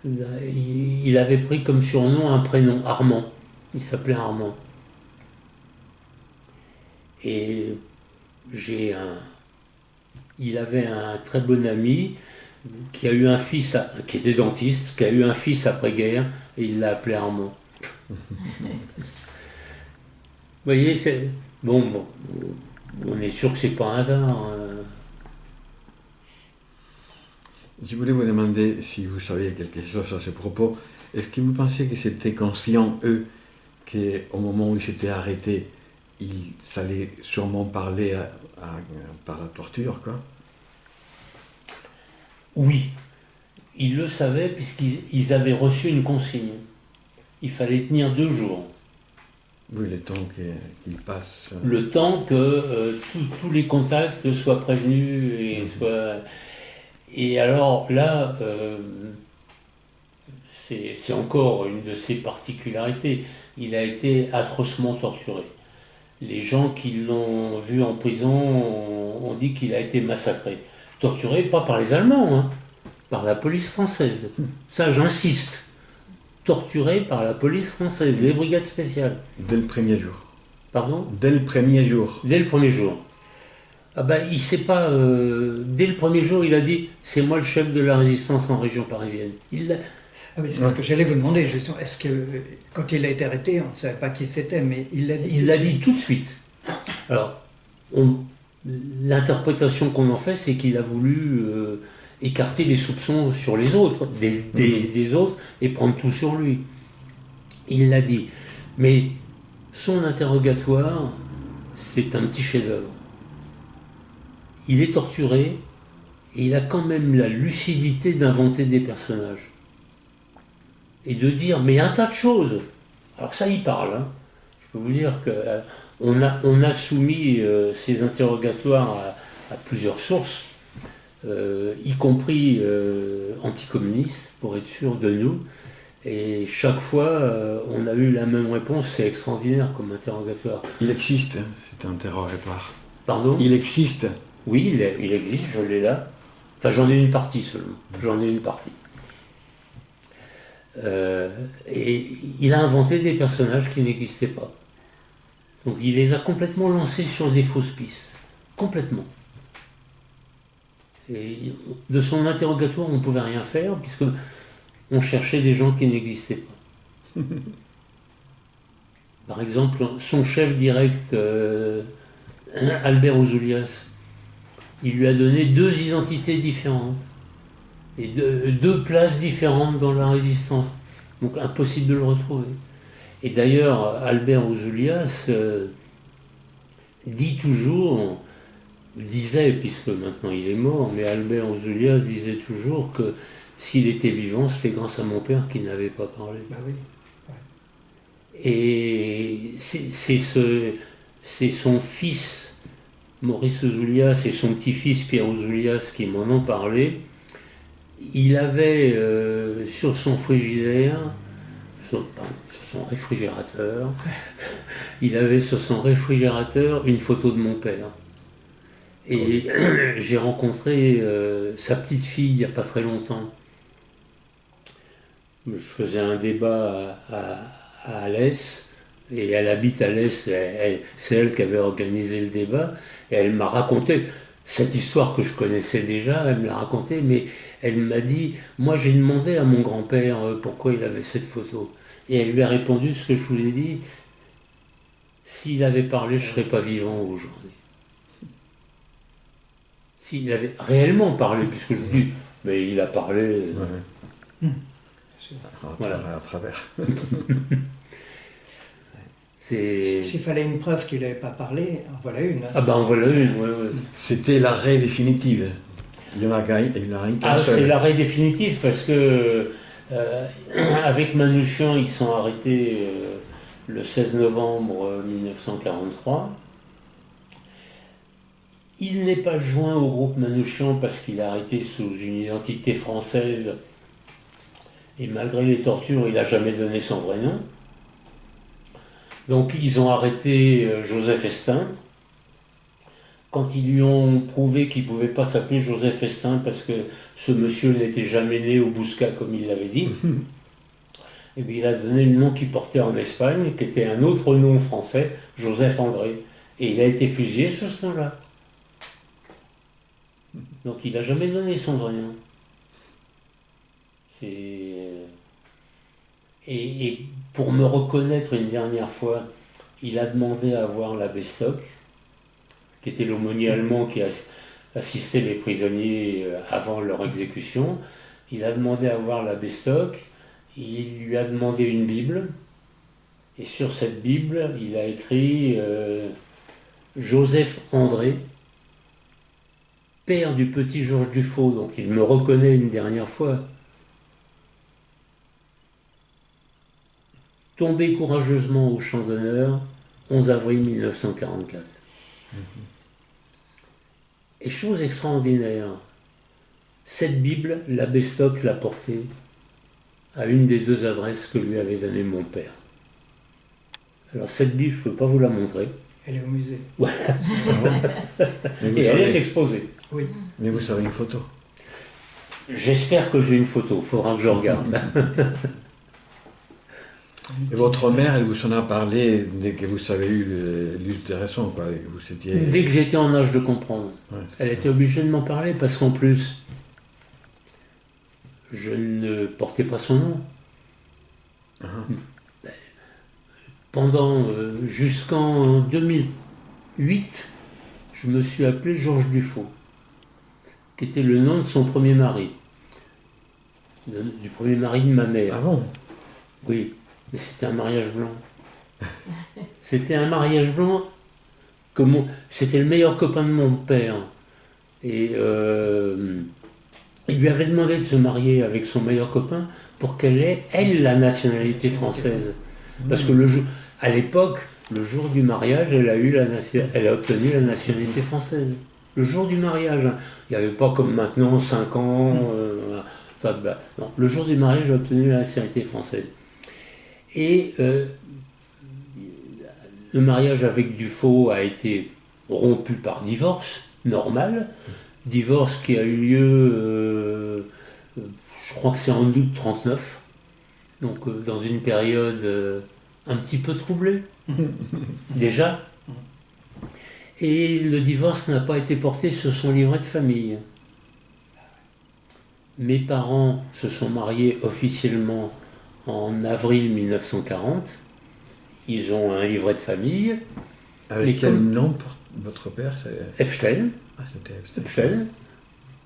[SPEAKER 4] il avait pris comme surnom un prénom, Armand. Il s'appelait Armand. Et il avait un très bon ami qui a eu un fils, qui était dentiste, qui a eu un fils après-guerre, et il l'a appelé Armand. Vous voyez, c'est... Bon, on est sûr que c'est pas un hasard.
[SPEAKER 5] Je voulais vous demander si vous saviez quelque chose à ce propos. Est-ce que vous pensez que c'était conscient, eux, qu'au moment où ils s'étaient arrêtés, ils allaient sûrement parler par la torture, quoi?
[SPEAKER 4] Oui, ils le savaient puisqu'ils avaient reçu une consigne. Il fallait tenir 2 jours.
[SPEAKER 5] Oui, le temps qu'il passe.
[SPEAKER 4] Le temps que tous les contacts soient prévenus et alors là, c'est encore une de ses particularités. Il a été atrocement torturé. Les gens qui l'ont vu en prison ont dit qu'il a été massacré. Torturé pas par les Allemands, hein, par la police française. Ça, j'insiste. Torturé par la police française, les brigades spéciales.
[SPEAKER 5] Dès le premier jour.
[SPEAKER 4] Pardon?
[SPEAKER 5] Dès le premier jour.
[SPEAKER 4] Dès le premier jour. Ah ben, il sait pas. Dès le premier jour, il a dit « C'est moi le chef de la résistance en région parisienne ».
[SPEAKER 1] Ah oui, c'est ce que j'allais vous demander, justement. Est-ce que, quand il a été arrêté, on ne savait pas qui c'était, mais il l'a dit
[SPEAKER 4] Il l'a dit tout de suite. Alors, l'interprétation qu'on en fait, c'est qu'il a voulu écarter les soupçons sur les autres, des autres, et prendre tout sur lui. Il l'a dit. Mais son interrogatoire, c'est un petit chef-d'œuvre. Il est torturé et il a quand même la lucidité d'inventer des personnages. Et de dire, mais un tas de choses. Alors ça, il parle. Hein. Je peux vous dire qu'on a soumis ces interrogatoires à plusieurs sources, y compris anticommunistes, pour être sûr de nous. Et chaque fois, on a eu la même réponse. C'est extraordinaire comme interrogatoire.
[SPEAKER 5] Il existe, hein, cet interrogatoire.
[SPEAKER 4] Pardon ?
[SPEAKER 5] Il existe.
[SPEAKER 4] Oui, il existe, je l'ai là. Enfin, j'en ai une partie seulement. J'en ai une partie. Et il a inventé des personnages qui n'existaient pas. Donc il les a complètement lancés sur des fausses pistes. Complètement. Et de son interrogatoire, on ne pouvait rien faire, puisque on cherchait des gens qui n'existaient pas. Par exemple, son chef direct, Albert Ouzoulias, il lui a donné 2 identités différentes et 2 places différentes dans la résistance. Donc impossible de le retrouver. Et d'ailleurs, Albert Ouzoulias disait, puisque maintenant il est mort, mais Albert Ouzoulias disait toujours que s'il était vivant, c'était grâce à mon père qui n'avait pas parlé.
[SPEAKER 1] Bah oui.
[SPEAKER 4] Et c'est son fils, Maurice Ouzoulias, et son petit-fils, Pierre Ouzoulias, qui m'en ont parlé. Il avait sur son frigidaire, sur son réfrigérateur, il avait sur son réfrigérateur une photo de mon père. Et j'ai rencontré sa petite fille il n'y a pas très longtemps. Je faisais un débat à Alès, et elle habite à Alès, c'est elle qui avait organisé le débat, et elle m'a raconté cette histoire que je connaissais déjà, elle me l'a racontée, mais elle m'a dit, moi j'ai demandé à mon grand-père pourquoi il avait cette photo, et elle lui a répondu ce que je vous l'ai dit, s'il avait parlé, je ne serais pas vivant aujourd'hui. S'il avait réellement parlé, puisque je vous dis, mais il a parlé...
[SPEAKER 5] Voilà. À travers.
[SPEAKER 1] S'il fallait une preuve qu'il n'avait pas parlé, en voilà une.
[SPEAKER 4] Ah ben en voilà une, oui.
[SPEAKER 5] C'était l'arrêt définitif. Il y en a qu'un
[SPEAKER 4] Ah,
[SPEAKER 5] seul.
[SPEAKER 4] c'est l'arrêt définitif, parce que avec Manouchian, ils sont arrêtés le 16 novembre 1943. Il n'est pas joint au groupe Manouchian parce qu'il est arrêté sous une identité française. Et malgré les tortures, il n'a jamais donné son vrai nom. Donc ils ont arrêté Joseph Estin. Quand ils lui ont prouvé qu'il ne pouvait pas s'appeler Joseph Estin parce que ce monsieur n'était jamais né au Bouscat comme il l'avait dit, et bien il a donné le nom qu'il portait en Espagne, qui était un autre nom français, Joseph André. Et il a été fusillé sous ce nom-là. Donc il n'a jamais donné son vrai nom. Et pour me reconnaître une dernière fois, il a demandé à voir l'abbé Stock, qui était l'aumônier allemand qui assistait les prisonniers avant leur exécution. Il a demandé à voir l'abbé Stock, il lui a demandé une Bible, et sur cette Bible, il a écrit Joseph André, père du petit Georges Dufaux, donc il me reconnaît une dernière fois. Tombé courageusement au champ d'honneur, 11 avril 1944. Et chose extraordinaire, cette Bible, l'abbé Stock l'a portée à une des 2 adresses que lui avait donné mon père. Alors cette Bible, je ne peux pas vous la montrer.
[SPEAKER 1] Elle est au musée.
[SPEAKER 4] Voilà. Et elle est exposée.
[SPEAKER 1] Oui.
[SPEAKER 5] Mais vous savez une photo.
[SPEAKER 4] J'espère que j'ai une photo, il faudra que je regarde.
[SPEAKER 5] Et votre mère, elle vous en a parlé dès que vous avez eu l'ultrason, quoi. Que vous étiez...
[SPEAKER 4] Dès que j'étais en âge de comprendre.
[SPEAKER 5] Ouais,
[SPEAKER 4] Elle était obligée de m'en parler parce qu'en plus, je ne portais pas son nom. Pendant, jusqu'en 2008, je me suis appelé Georges Dufaux, qui était le nom de son premier mari, du premier mari de ma mère.
[SPEAKER 5] Ah bon?
[SPEAKER 4] Oui, mais c'était un mariage blanc. C'était un mariage blanc. C'était le meilleur copain de mon père. Et il lui avait demandé de se marier avec son meilleur copain pour qu'elle ait, elle, la nationalité française. Parce que à l'époque, le jour du mariage, elle a obtenu la nationalité française. Le jour du mariage. Il n'y avait pas comme maintenant 5 ans. Non, le jour du mariage, elle a obtenu la nationalité française. Et le mariage avec Dufaux a été rompu par divorce, normal. Divorce qui a eu lieu, je crois que c'est en août 1939. Donc dans une période un petit peu troublée, déjà. Et le divorce n'a pas été porté sur son livret de famille. Mes parents se sont mariés officiellement en avril 1940. Ils ont un livret de famille.
[SPEAKER 5] Avec quel nom pour votre père?
[SPEAKER 4] Epstein.
[SPEAKER 5] Ah, c'était
[SPEAKER 4] Epstein.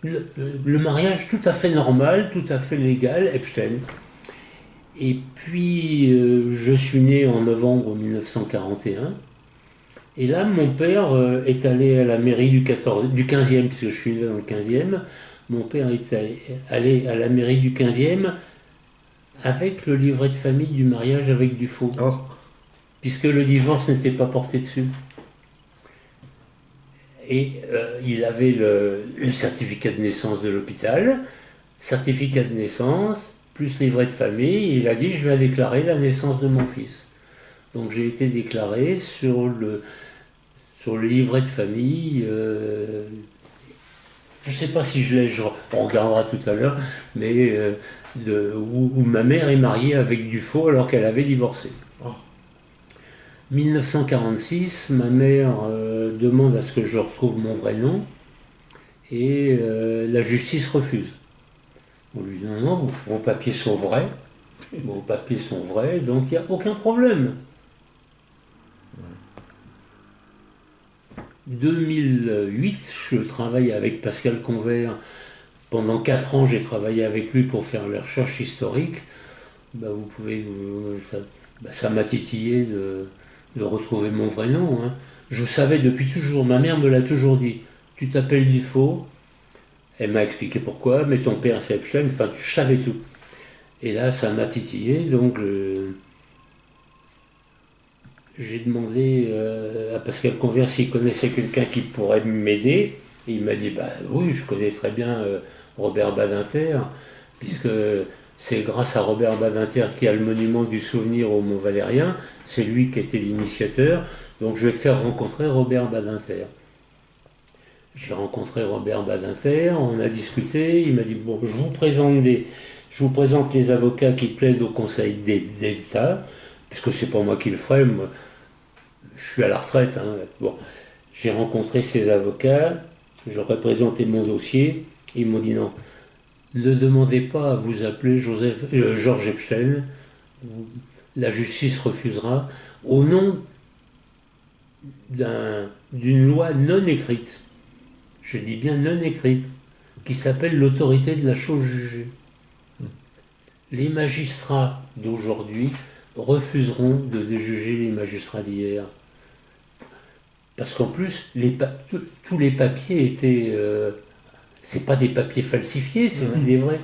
[SPEAKER 4] Le mariage tout à fait normal, tout à fait légal, Epstein. Et puis, je suis né en novembre 1941. Et là, mon père est allé à la mairie du 15e, puisque je suis né dans le 15e. Mon père est allé à la mairie du 15e avec le livret de famille du mariage avec Dufaux.
[SPEAKER 5] Oh.
[SPEAKER 4] Puisque le divorce n'était pas porté dessus. Et il avait le certificat de naissance de l'hôpital, certificat de naissance, plus livret de famille, et il a dit « je vais déclarer la naissance de mon fils ». Donc j'ai été déclaré sur le livret de famille, je ne sais pas si je l'ai, on regardera tout à l'heure, mais où ma mère est mariée avec Dufaux alors qu'elle avait divorcé. 1946, ma mère demande à ce que je retrouve mon vrai nom et la justice refuse. On lui dit non, vos papiers sont vrais, donc il n'y a aucun problème. 2008, je travaille avec Pascal Convert. Pendant 4 ans, j'ai travaillé avec lui pour faire les recherches historiques. Ça m'a titillé de retrouver mon vrai nom. Hein. Je savais depuis toujours, ma mère me l'a toujours dit, tu t'appelles Dufaux. Elle m'a expliqué pourquoi, mais ton père c'est Epstein, enfin je savais tout. Et là ça m'a titillé, donc j'ai demandé à Pascal Convert s'il connaissait quelqu'un qui pourrait m'aider. Et il m'a dit, oui, je connais très bien Robert Badinter, puisque c'est grâce à Robert Badinter qui a le monument du souvenir au Mont Valérien. C'est lui qui était l'initiateur. Donc je vais te faire rencontrer Robert Badinter. J'ai rencontré Robert Badinter, on a discuté. Il m'a dit, bon, je vous présente les avocats qui plaident au Conseil d'État, puisque c'est pas moi qui le ferai, moi, je suis à la retraite. Hein. Bon, j'ai rencontré ces avocats, j'aurais présenté mon dossier, ils m'ont dit non. Ne demandez pas à vous appeler Georges Epstein, la justice refusera, au nom d'une loi non écrite, je dis bien non écrite, qui s'appelle l'autorité de la chose jugée. Les magistrats d'aujourd'hui refuseront de déjuger les magistrats d'hier. Parce qu'en plus, tous les papiers étaient... c'est pas des papiers falsifiés, c'est des vrais.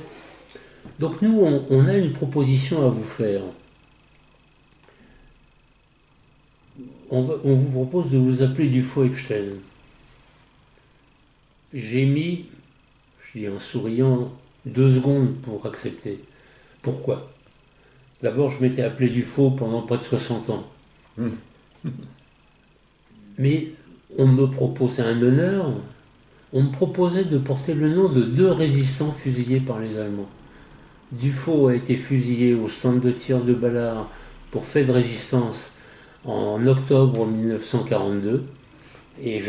[SPEAKER 4] Donc nous, on a une proposition à vous faire. On vous propose de vous appeler Dufaux Epstein. J'ai mis, je dis en souriant, 2 secondes pour accepter. Pourquoi? D'abord, je m'étais appelé Dufaux pendant près de 60 ans. Mais on me proposait un honneur. On me proposait de porter le nom de 2 résistants fusillés par les Allemands. Dufaux a été fusillé au stand de tir de Ballard pour fait de résistance en octobre 1942. Et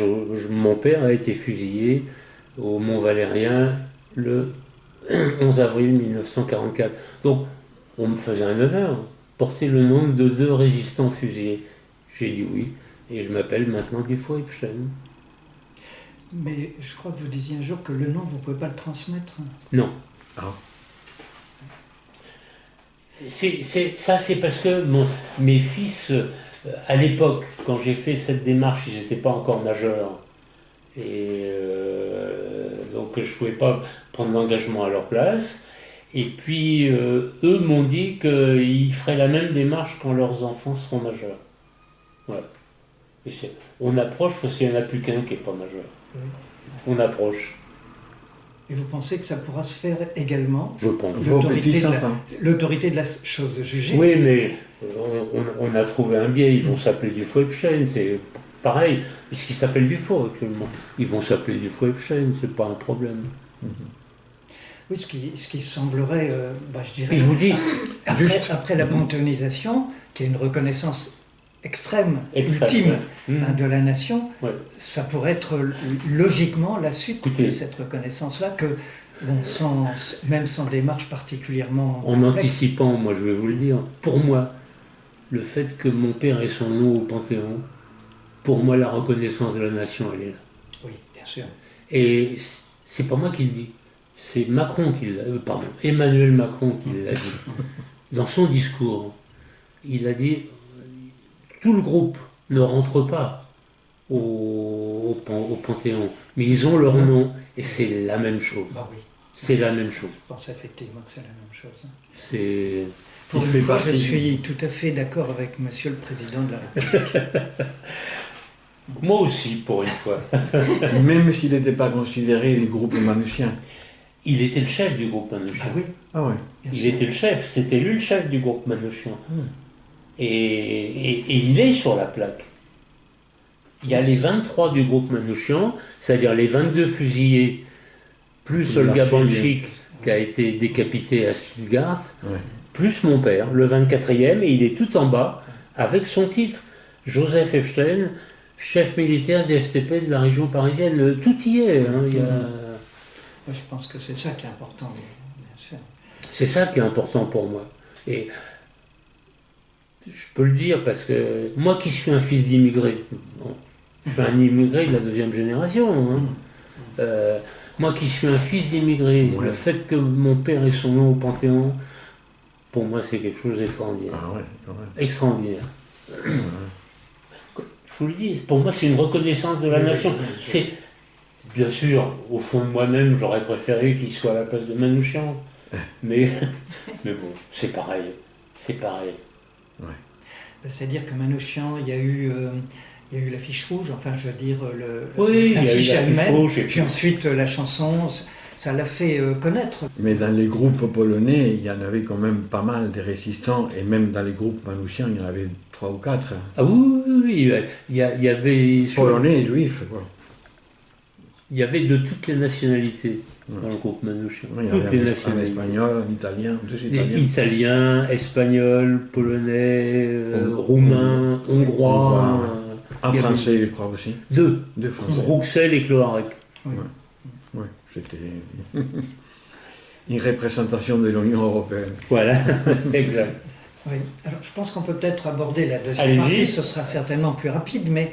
[SPEAKER 4] mon père a été fusillé au Mont Valérien le 11 avril 1944. Donc, on me faisait un honneur, porter le nom de 2 résistants fusillés. J'ai dit oui, et je m'appelle maintenant Dufaux Epstein.
[SPEAKER 1] Mais je crois que vous disiez un jour que le nom, vous ne pouvez pas le transmettre.
[SPEAKER 4] Non. Ah. C'est parce que mes fils À l'époque, quand j'ai fait cette démarche, ils n'étaient pas encore majeurs. Et donc je ne pouvais pas prendre l'engagement à leur place. Et puis eux m'ont dit qu'ils feraient la même démarche quand leurs enfants seront majeurs. Voilà. Et on approche parce qu'il n'y en a plus qu'un qui n'est pas majeur.
[SPEAKER 1] Oui.
[SPEAKER 4] On approche.
[SPEAKER 1] Et vous pensez que ça pourra se faire également?
[SPEAKER 4] Je pense.
[SPEAKER 5] Vos petits-enfants.
[SPEAKER 1] L'autorité de la chose jugée.
[SPEAKER 4] Oui, mais on a trouvé un biais. Ils vont s'appeler du Epstein. C'est pareil, puisqu'ils s'appellent Dufault actuellement. Ils vont s'appeler Dufault Epstein, c'est pas un problème.
[SPEAKER 1] Oui, ce qui semblerait, je dirais,
[SPEAKER 4] Et je vous dis,
[SPEAKER 1] après la panthéonisation, qui est une reconnaissance extrême, ultime de la nation,
[SPEAKER 4] ouais.
[SPEAKER 1] Ça pourrait être logiquement la suite
[SPEAKER 4] Écoutez,
[SPEAKER 1] de cette reconnaissance-là, que bon, même sans démarche particulièrement
[SPEAKER 4] en
[SPEAKER 1] complexe.
[SPEAKER 4] anticipant, moi je vais vous le dire, pour moi, le fait que mon père ait son nom au Panthéon, pour moi la reconnaissance de la nation, elle est là.
[SPEAKER 1] Oui, bien sûr.
[SPEAKER 4] Et c'est pas moi qui le dis, c'est Macron qui l'a, Emmanuel Macron qui l'a dit. Dans son discours, il a dit tout le groupe ne rentre pas au Panthéon, mais ils ont leur nom, et c'est la même chose.
[SPEAKER 1] Bah oui.
[SPEAKER 4] C'est la même chose.
[SPEAKER 1] Je pense effectivement que c'est la même chose.
[SPEAKER 4] C'est...
[SPEAKER 1] Pour une fois, je suis tout à fait d'accord avec Monsieur le Président de la République.
[SPEAKER 4] Moi aussi, pour une fois.
[SPEAKER 5] Même s'il n'était pas considéré du groupe Manouchian.
[SPEAKER 4] Il était le chef du groupe Manouchian.
[SPEAKER 1] Ah oui.
[SPEAKER 5] Ah ouais.
[SPEAKER 4] Il était le chef, c'était lui le chef du groupe Manouchian. Et il est sur la plaque. Il y a les 23 du groupe Manouchian, c'est-à-dire les 22 fusillés, plus Olga Banchik, qui a été décapité à Stuttgart, plus mon père, le 24e, et il est tout en bas, avec son titre, Joseph Epstein, chef militaire des FTP de la région parisienne. Tout y est. Hein,
[SPEAKER 1] Je pense que c'est ça qui est important, bien sûr.
[SPEAKER 4] C'est ça qui est important pour moi. Et je peux le dire parce que moi qui suis un fils d'immigré, je suis un immigré de la deuxième génération, hein. Moi qui suis un fils d'immigré, le fait que mon père ait son nom au Panthéon, pour moi c'est quelque chose d'extraordinaire.
[SPEAKER 5] Ah ouais, quand même.
[SPEAKER 4] Extraordinaire. Je vous le dis, pour moi c'est une reconnaissance de la nation. C'est, bien sûr, au fond de moi-même, j'aurais préféré qu'il soit à la place de Manouchian, mais bon, c'est pareil. C'est pareil.
[SPEAKER 5] Ouais.
[SPEAKER 1] C'est-à-dire que Manouchian, il y a eu l'affiche rouge, enfin je veux dire
[SPEAKER 4] l'affiche
[SPEAKER 1] elle-même,
[SPEAKER 4] rouge,
[SPEAKER 1] puis ensuite la chanson, ça l'a fait connaître.
[SPEAKER 5] Mais dans les groupes polonais, il y en avait quand même pas mal de résistants, et même dans les groupes manouchians, il y en avait 3 ou 4.
[SPEAKER 4] Ah oui, il y avait...
[SPEAKER 5] Polonais et juifs, quoi.
[SPEAKER 4] Il y avait de toutes les nationalités dans le groupe Manouchian.
[SPEAKER 5] Oui,
[SPEAKER 4] toutes les nationalités.
[SPEAKER 5] Un espagnol, un italien, 2 italiens.
[SPEAKER 4] Italiens, espagnols, polonais, roumains, hongrois.
[SPEAKER 5] Un français, je crois aussi.
[SPEAKER 4] 2
[SPEAKER 5] Français.
[SPEAKER 4] Rouxel et Cloarec.
[SPEAKER 1] Oui.
[SPEAKER 5] Ouais, c'était une représentation de l'Union européenne.
[SPEAKER 4] Voilà, exact.
[SPEAKER 1] Oui, alors je pense qu'on peut peut-être aborder la deuxième partie, ce sera certainement plus rapide, mais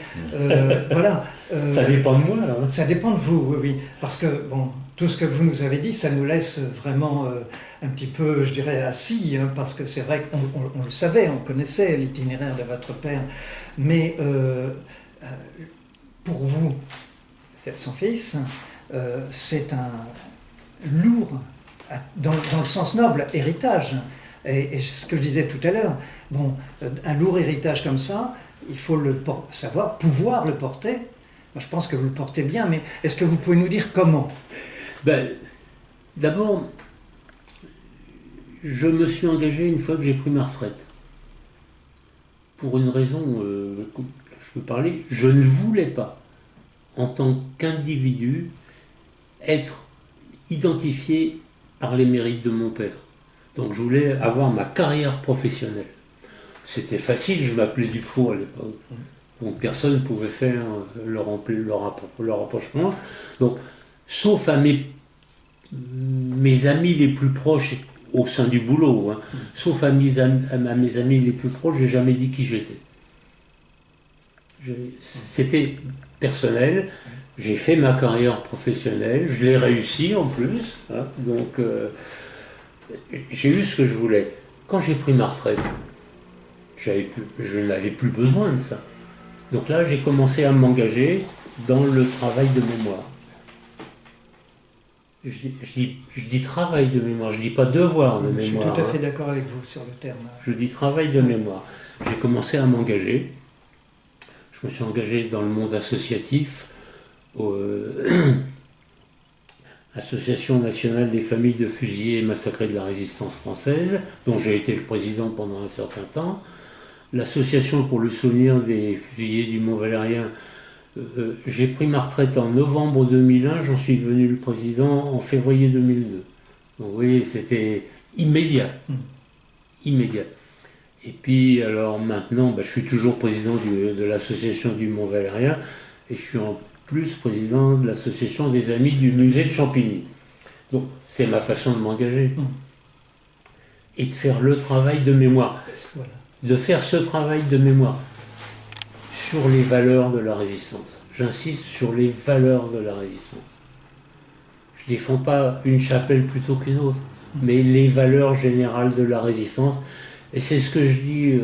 [SPEAKER 1] voilà.
[SPEAKER 4] Ça dépend de moi, là.
[SPEAKER 1] Ça dépend de vous, oui, parce que, bon, tout ce que vous nous avez dit, ça nous laisse vraiment un petit peu, je dirais, assis, hein, parce que c'est vrai qu'on le savait, on connaissait l'itinéraire de votre père, mais pour vous, c'est son fils, c'est un lourd, dans le sens noble, héritage. Et ce que je disais tout à l'heure, bon, un lourd héritage comme ça, il faut pouvoir le porter. Moi, je pense que vous le portez bien, mais est-ce que vous pouvez nous dire comment ?
[SPEAKER 4] D'abord, je me suis engagé une fois que j'ai pris ma retraite. Pour une raison, je peux parler, je ne voulais pas, en tant qu'individu, être identifié par les mérites de mon père. Donc je voulais avoir ma carrière professionnelle. C'était facile, je m'appelais Dufault à l'époque. Donc personne ne pouvait faire le rapprochement. Donc, sauf à mes amis les plus proches au sein du boulot, hein, sauf à mes amis les plus proches, j'ai jamais dit qui j'étais. C'était personnel. J'ai fait ma carrière professionnelle, je l'ai réussi en plus. Hein, donc j'ai eu ce que je voulais. Quand j'ai pris ma retraite, je n'avais plus besoin de ça. Donc là, j'ai commencé à m'engager dans le travail de mémoire. Je dis travail de mémoire, je ne dis pas devoir de mémoire.
[SPEAKER 1] Je suis tout à fait d'accord avec vous sur le terme.
[SPEAKER 4] Je dis travail de mémoire. J'ai commencé à m'engager. Je me suis engagé dans le monde associatif, Association nationale des familles de fusillés et massacrés de la résistance française, dont j'ai été le président pendant un certain temps. L'Association pour le souvenir des fusillés du Mont-Valérien, j'ai pris ma retraite en novembre 2001, j'en suis devenu le président en février 2002. Donc vous voyez, c'était immédiat. Immédiat. Et puis alors maintenant, je suis toujours président de l'association du Mont-Valérien et je suis en plus président de l'association des amis du musée de Champigny. Donc c'est ma façon de m'engager. Et de faire le travail de mémoire.
[SPEAKER 1] Voilà.
[SPEAKER 4] De faire ce travail de mémoire sur les valeurs de la résistance. J'insiste sur les valeurs de la résistance. Je ne défends pas une chapelle plutôt qu'une autre, mais les valeurs générales de la résistance. Et c'est ce que je dis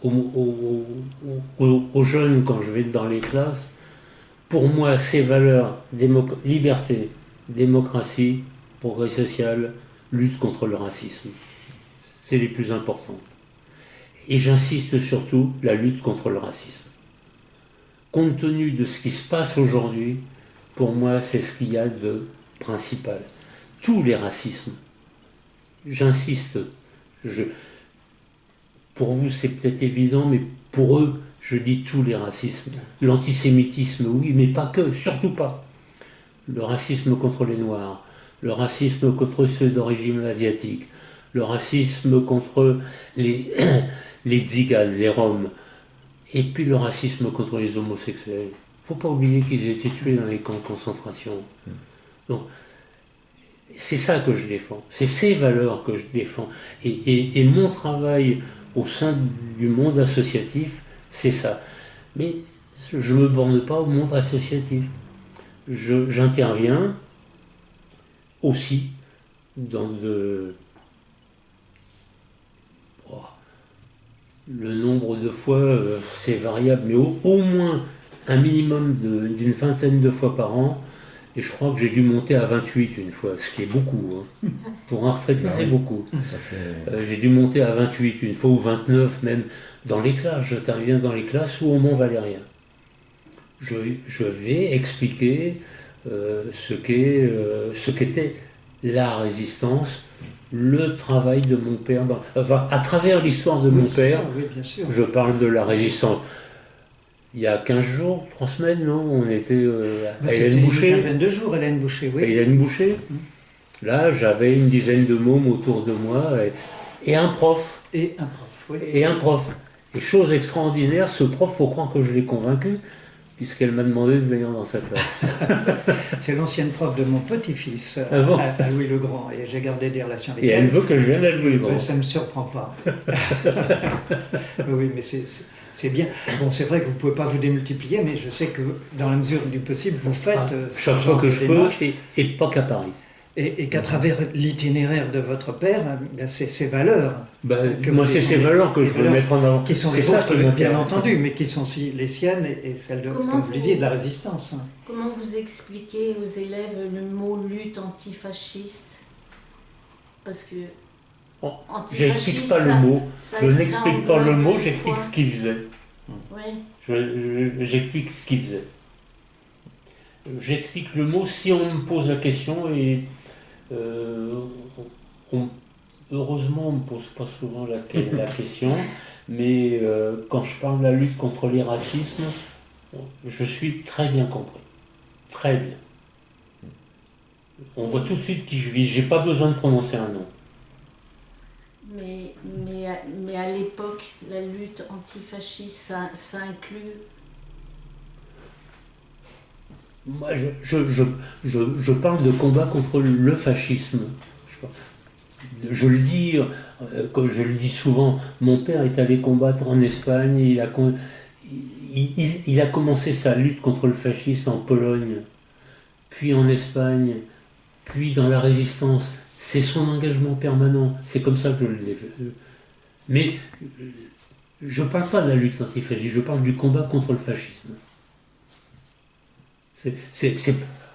[SPEAKER 4] aux jeunes quand je vais dans les classes. Pour moi, ces valeurs, liberté, démocratie, progrès social, lutte contre le racisme, c'est les plus importantes. Et j'insiste surtout, la lutte contre le racisme. Compte tenu de ce qui se passe aujourd'hui, pour moi, c'est ce qu'il y a de principal. Tous les racismes, j'insiste, pour vous c'est peut-être évident, mais pour eux, je dis tous les racismes. L'antisémitisme, oui, mais pas que, surtout pas. Le racisme contre les Noirs, le racisme contre ceux d'origine asiatique, le racisme contre les Tziganes, les Roms, et puis le racisme contre les homosexuels. Il ne faut pas oublier qu'ils étaient tués dans les camps de concentration. Donc, c'est ça que je défends, c'est ces valeurs que je défends. Et mon travail au sein du monde associatif, c'est ça. Mais je ne me borne pas au monde associatif. J'interviens aussi dans le nombre de fois, c'est variable, mais au moins un minimum d'une vingtaine de fois par an. Et je crois que j'ai dû monter à 28 une fois, ce qui est beaucoup. Hein. Pour un retraité, c'est beaucoup. J'ai dû monter à 28 une fois, ou 29 même, dans les classes. J'interviens dans les classes ou au Mont-Valérien. Je vais expliquer ce qu'était la résistance, le travail de mon père. À travers l'histoire de mon père,
[SPEAKER 1] oui, bien sûr.
[SPEAKER 4] Je parle de la résistance. Il y a 15 jours, 3 semaines, non? On était à Hélène Boucher.
[SPEAKER 1] Une quinzaine de jours, Hélène Boucher, oui.
[SPEAKER 4] Hélène Boucher. Là, j'avais une dizaine de mômes autour de moi et un prof.
[SPEAKER 1] Et un prof, oui.
[SPEAKER 4] Et un prof. Et chose extraordinaire, ce prof, il faut croire que je l'ai convaincu, puisqu'elle m'a demandé de venir dans sa classe.
[SPEAKER 1] C'est l'ancienne prof de mon petit-fils,
[SPEAKER 4] Ah bon?
[SPEAKER 1] à Louis le Grand, et j'ai gardé des relations avec
[SPEAKER 4] Et
[SPEAKER 1] elle.
[SPEAKER 4] elle veut que je vienne à Louis le Grand.
[SPEAKER 1] Ça ne me surprend pas. Oui, mais c'est bien. Bon, c'est vrai que vous ne pouvez pas vous démultiplier, mais je sais que dans la mesure du possible, vous faites
[SPEAKER 4] chaque fois que je peux, et pas qu'à Paris.
[SPEAKER 1] Et qu'à travers l'itinéraire de votre père, c'est ces valeurs.
[SPEAKER 4] Moi, c'est ces valeurs que je veux mettre en avant.
[SPEAKER 1] Qui sont les vôtres, bien entendu, mais qui sont aussi les siennes et celles de, comme vous disiez, de la résistance.
[SPEAKER 6] Comment vous expliquez aux élèves le mot lutte antifasciste? Parce que
[SPEAKER 4] j'explique pas le mot. Je n'explique pas le mot, j'explique ce qu'il faisait.
[SPEAKER 6] Oui.
[SPEAKER 4] J'explique ce qu'il faisait. J'explique le mot si on me pose la question et heureusement on ne me pose pas souvent la question, mais quand je parle de la lutte contre les racismes, je suis très bien compris. Très bien. On voit tout de suite qui je vis, j'ai pas besoin de prononcer un nom.
[SPEAKER 6] Mais à l'époque, la lutte antifasciste, ça inclut...
[SPEAKER 4] Moi, je parle de combat contre le fascisme. Je le dis, comme je le dis souvent, mon père est allé combattre en Espagne, il a commencé sa lutte contre le fascisme en Pologne, puis en Espagne, puis dans la résistance. C'est son engagement permanent. C'est comme ça que je le Mais je ne parle pas de la lutte antifasciste, je parle du combat contre le fascisme.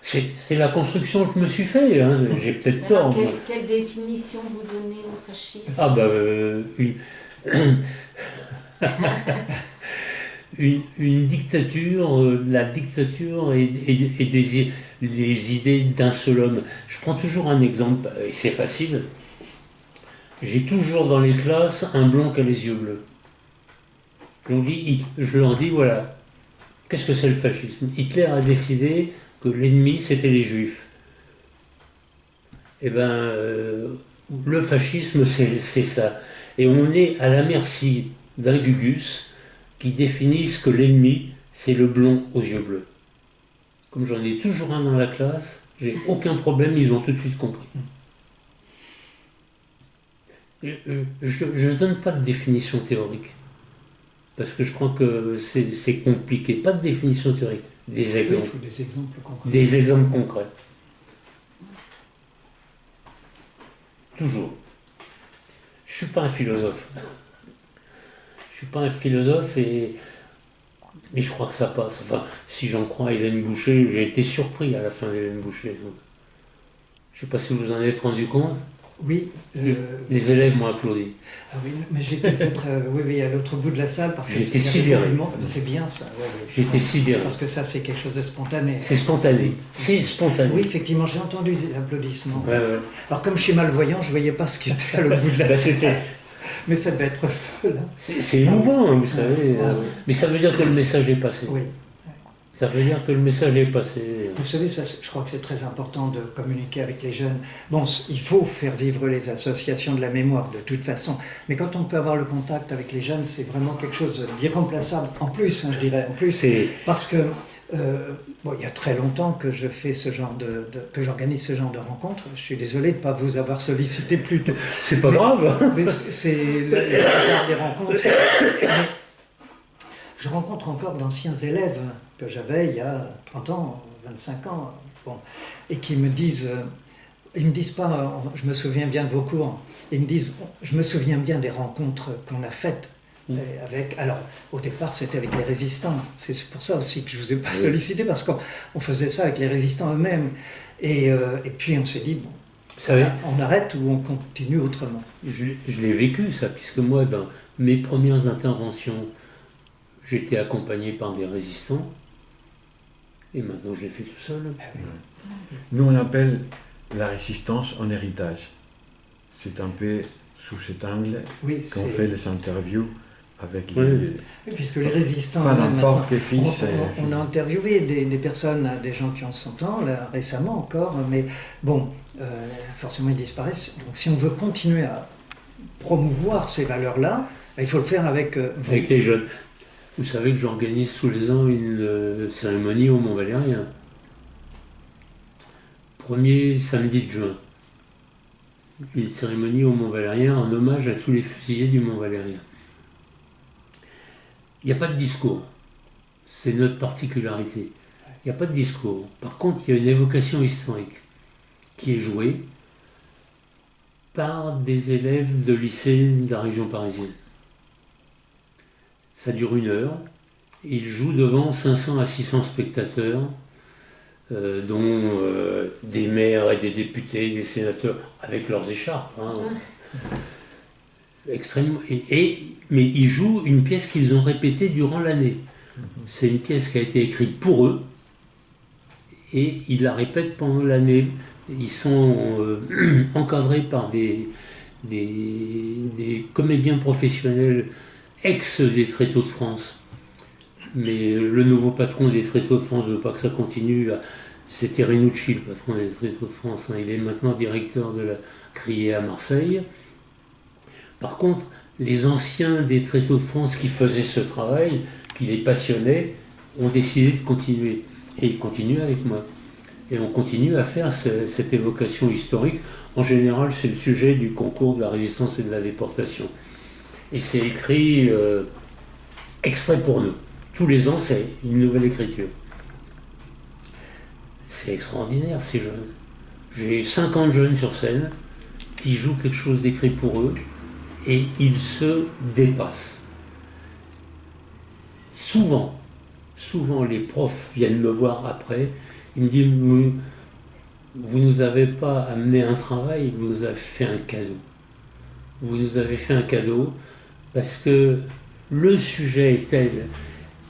[SPEAKER 4] C'est la construction que je me suis fait, hein. J'ai peut-être tort.
[SPEAKER 6] Quelle définition vous donnez au fascisme?
[SPEAKER 4] Ah bah, une dictature, la dictature et les idées d'un seul homme. Je prends toujours un exemple, et c'est facile. J'ai toujours dans les classes un blanc qui a les yeux bleus. Je leur dis voilà, qu'est-ce que c'est le fascisme? Hitler a décidé que l'ennemi c'était les juifs. Eh bien, le fascisme c'est ça. Et on est à la merci d'un Gugus qui définissent que l'ennemi c'est le blond aux yeux bleus. Comme j'en ai toujours un dans la classe, j'ai aucun problème, ils ont tout de suite compris. Je ne donne pas de définition théorique, parce que je crois que c'est compliqué. Pas de définition théorique, des exemples.
[SPEAKER 1] Il faut des exemples concrets.
[SPEAKER 4] Des exemples concrets. Toujours. Je ne suis pas un philosophe. Je ne suis pas un philosophe, mais je crois que ça passe. Enfin, si j'en crois à Hélène Boucher, j'ai été surpris à la fin d'Hélène Boucher. Je ne sais pas si vous en êtes rendu compte.
[SPEAKER 1] Oui.
[SPEAKER 4] Les élèves m'ont applaudi.
[SPEAKER 1] Ah oui, mais j'étais peut-être à l'autre bout de la salle parce que
[SPEAKER 4] j'étais sidéré.
[SPEAKER 1] C'est bien ça.
[SPEAKER 4] J'étais sidéré.
[SPEAKER 1] Parce que ça, c'est quelque chose de spontané.
[SPEAKER 4] C'est spontané. C'est spontané.
[SPEAKER 1] Oui, effectivement, j'ai entendu des applaudissements.
[SPEAKER 4] Ouais.
[SPEAKER 1] Alors, comme je suis malvoyant, je ne voyais pas ce qui était à l'autre bout de la salle. Mais ça devait être seul. Hein.
[SPEAKER 4] C'est émouvant, hein, vous savez. Oui. Mais ça veut dire que le message est passé.
[SPEAKER 1] Oui.
[SPEAKER 4] Ça veut dire que le message est passé.
[SPEAKER 1] Vous savez, ça, je crois que c'est très important de communiquer avec les jeunes. Bon, il faut faire vivre les associations de la mémoire de toute façon, mais quand on peut avoir le contact avec les jeunes, c'est vraiment quelque chose d'irremplaçable. En plus, hein, je dirais, parce que il y a très longtemps que je fais que j'organise ce genre de rencontres. Je suis désolé de ne pas vous avoir sollicité plus tôt.
[SPEAKER 4] C'est pas grave.
[SPEAKER 1] Mais c'est le hasard des rencontres. Mais je rencontre encore d'anciens élèves que j'avais il y a 30 ans, 25 ans, et qui me disent, ils me disent pas, je me souviens bien de vos cours, ils me disent, je me souviens bien des rencontres qu'on a faites avec, alors au départ c'était avec les résistants, c'est pour ça aussi que je vous ai pas sollicité, parce qu'on faisait ça avec les résistants eux-mêmes, et puis on s'est dit, bon, on arrête ou on continue autrement.
[SPEAKER 4] Je l'ai vécu ça, puisque moi dans mes premières interventions, j'étais accompagné par des résistants, et maintenant je l'ai fait tout seul.
[SPEAKER 5] Nous on appelle la résistance en héritage. C'est un peu sous cet angle qu'on fait les interviews avec les...
[SPEAKER 1] Oui, puisque les résistants...
[SPEAKER 5] Pas n'importe quel fils.
[SPEAKER 1] On a interviewé des personnes, des gens qui ont 100 ans, là, récemment encore, mais bon, forcément ils disparaissent. Donc si on veut continuer à promouvoir ces valeurs-là, il faut le faire avec vous.
[SPEAKER 4] Avec les jeunes. Vous savez que j'organise tous les ans une cérémonie au Mont-Valérien. 1er samedi de juin. Une cérémonie au Mont-Valérien en hommage à tous les fusillés du Mont-Valérien. Il n'y a pas de discours. C'est notre particularité. Il n'y a pas de discours. Par contre, il y a une évocation historique qui est jouée par des élèves de lycée de la région parisienne. Ça dure 1 heure. Il joue devant 500 à 600 spectateurs, dont des maires et des députés, des sénateurs, avec leurs écharpes. Hein. Extrêmement. Mais ils jouent une pièce qu'ils ont répétée durant l'année. C'est une pièce qui a été écrite pour eux, et ils la répètent pendant l'année. Ils sont encadrés par des comédiens professionnels ex des Tréteaux de France. Mais le nouveau patron des Tréteaux de France ne veut pas que ça continue. C'était Renucci, le patron des Tréteaux de France. Il est maintenant directeur de la Criée à Marseille. Par contre, les anciens des Tréteaux de France qui faisaient ce travail, qui les passionnaient, ont décidé de continuer. Et ils continuent avec moi. Et on continue à faire cette évocation historique. En général, c'est le sujet du concours de la résistance et de la déportation. Et c'est écrit exprès pour nous. Tous les ans, c'est une nouvelle écriture. C'est extraordinaire, ces jeunes. J'ai 50 jeunes sur scène qui jouent quelque chose d'écrit pour eux. et ils se dépassent. Souvent les profs viennent me voir après, ils me disent vous nous avez pas amené un travail, vous nous avez fait un cadeau. Vous nous avez fait un cadeau parce que le sujet est tel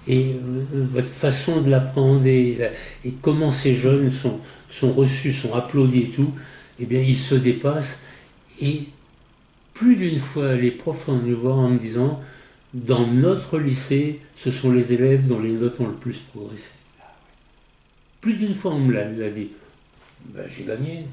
[SPEAKER 4] et votre façon de l'appréhender et comment ces jeunes sont reçus, sont applaudis et tout, eh bien ils se dépassent. Et plus d'une fois, les profs sont venus voir en me disant dans notre lycée, ce sont les élèves dont les notes ont le plus progressé. Plus d'une fois, on me l'a dit. Ben, j'ai gagné.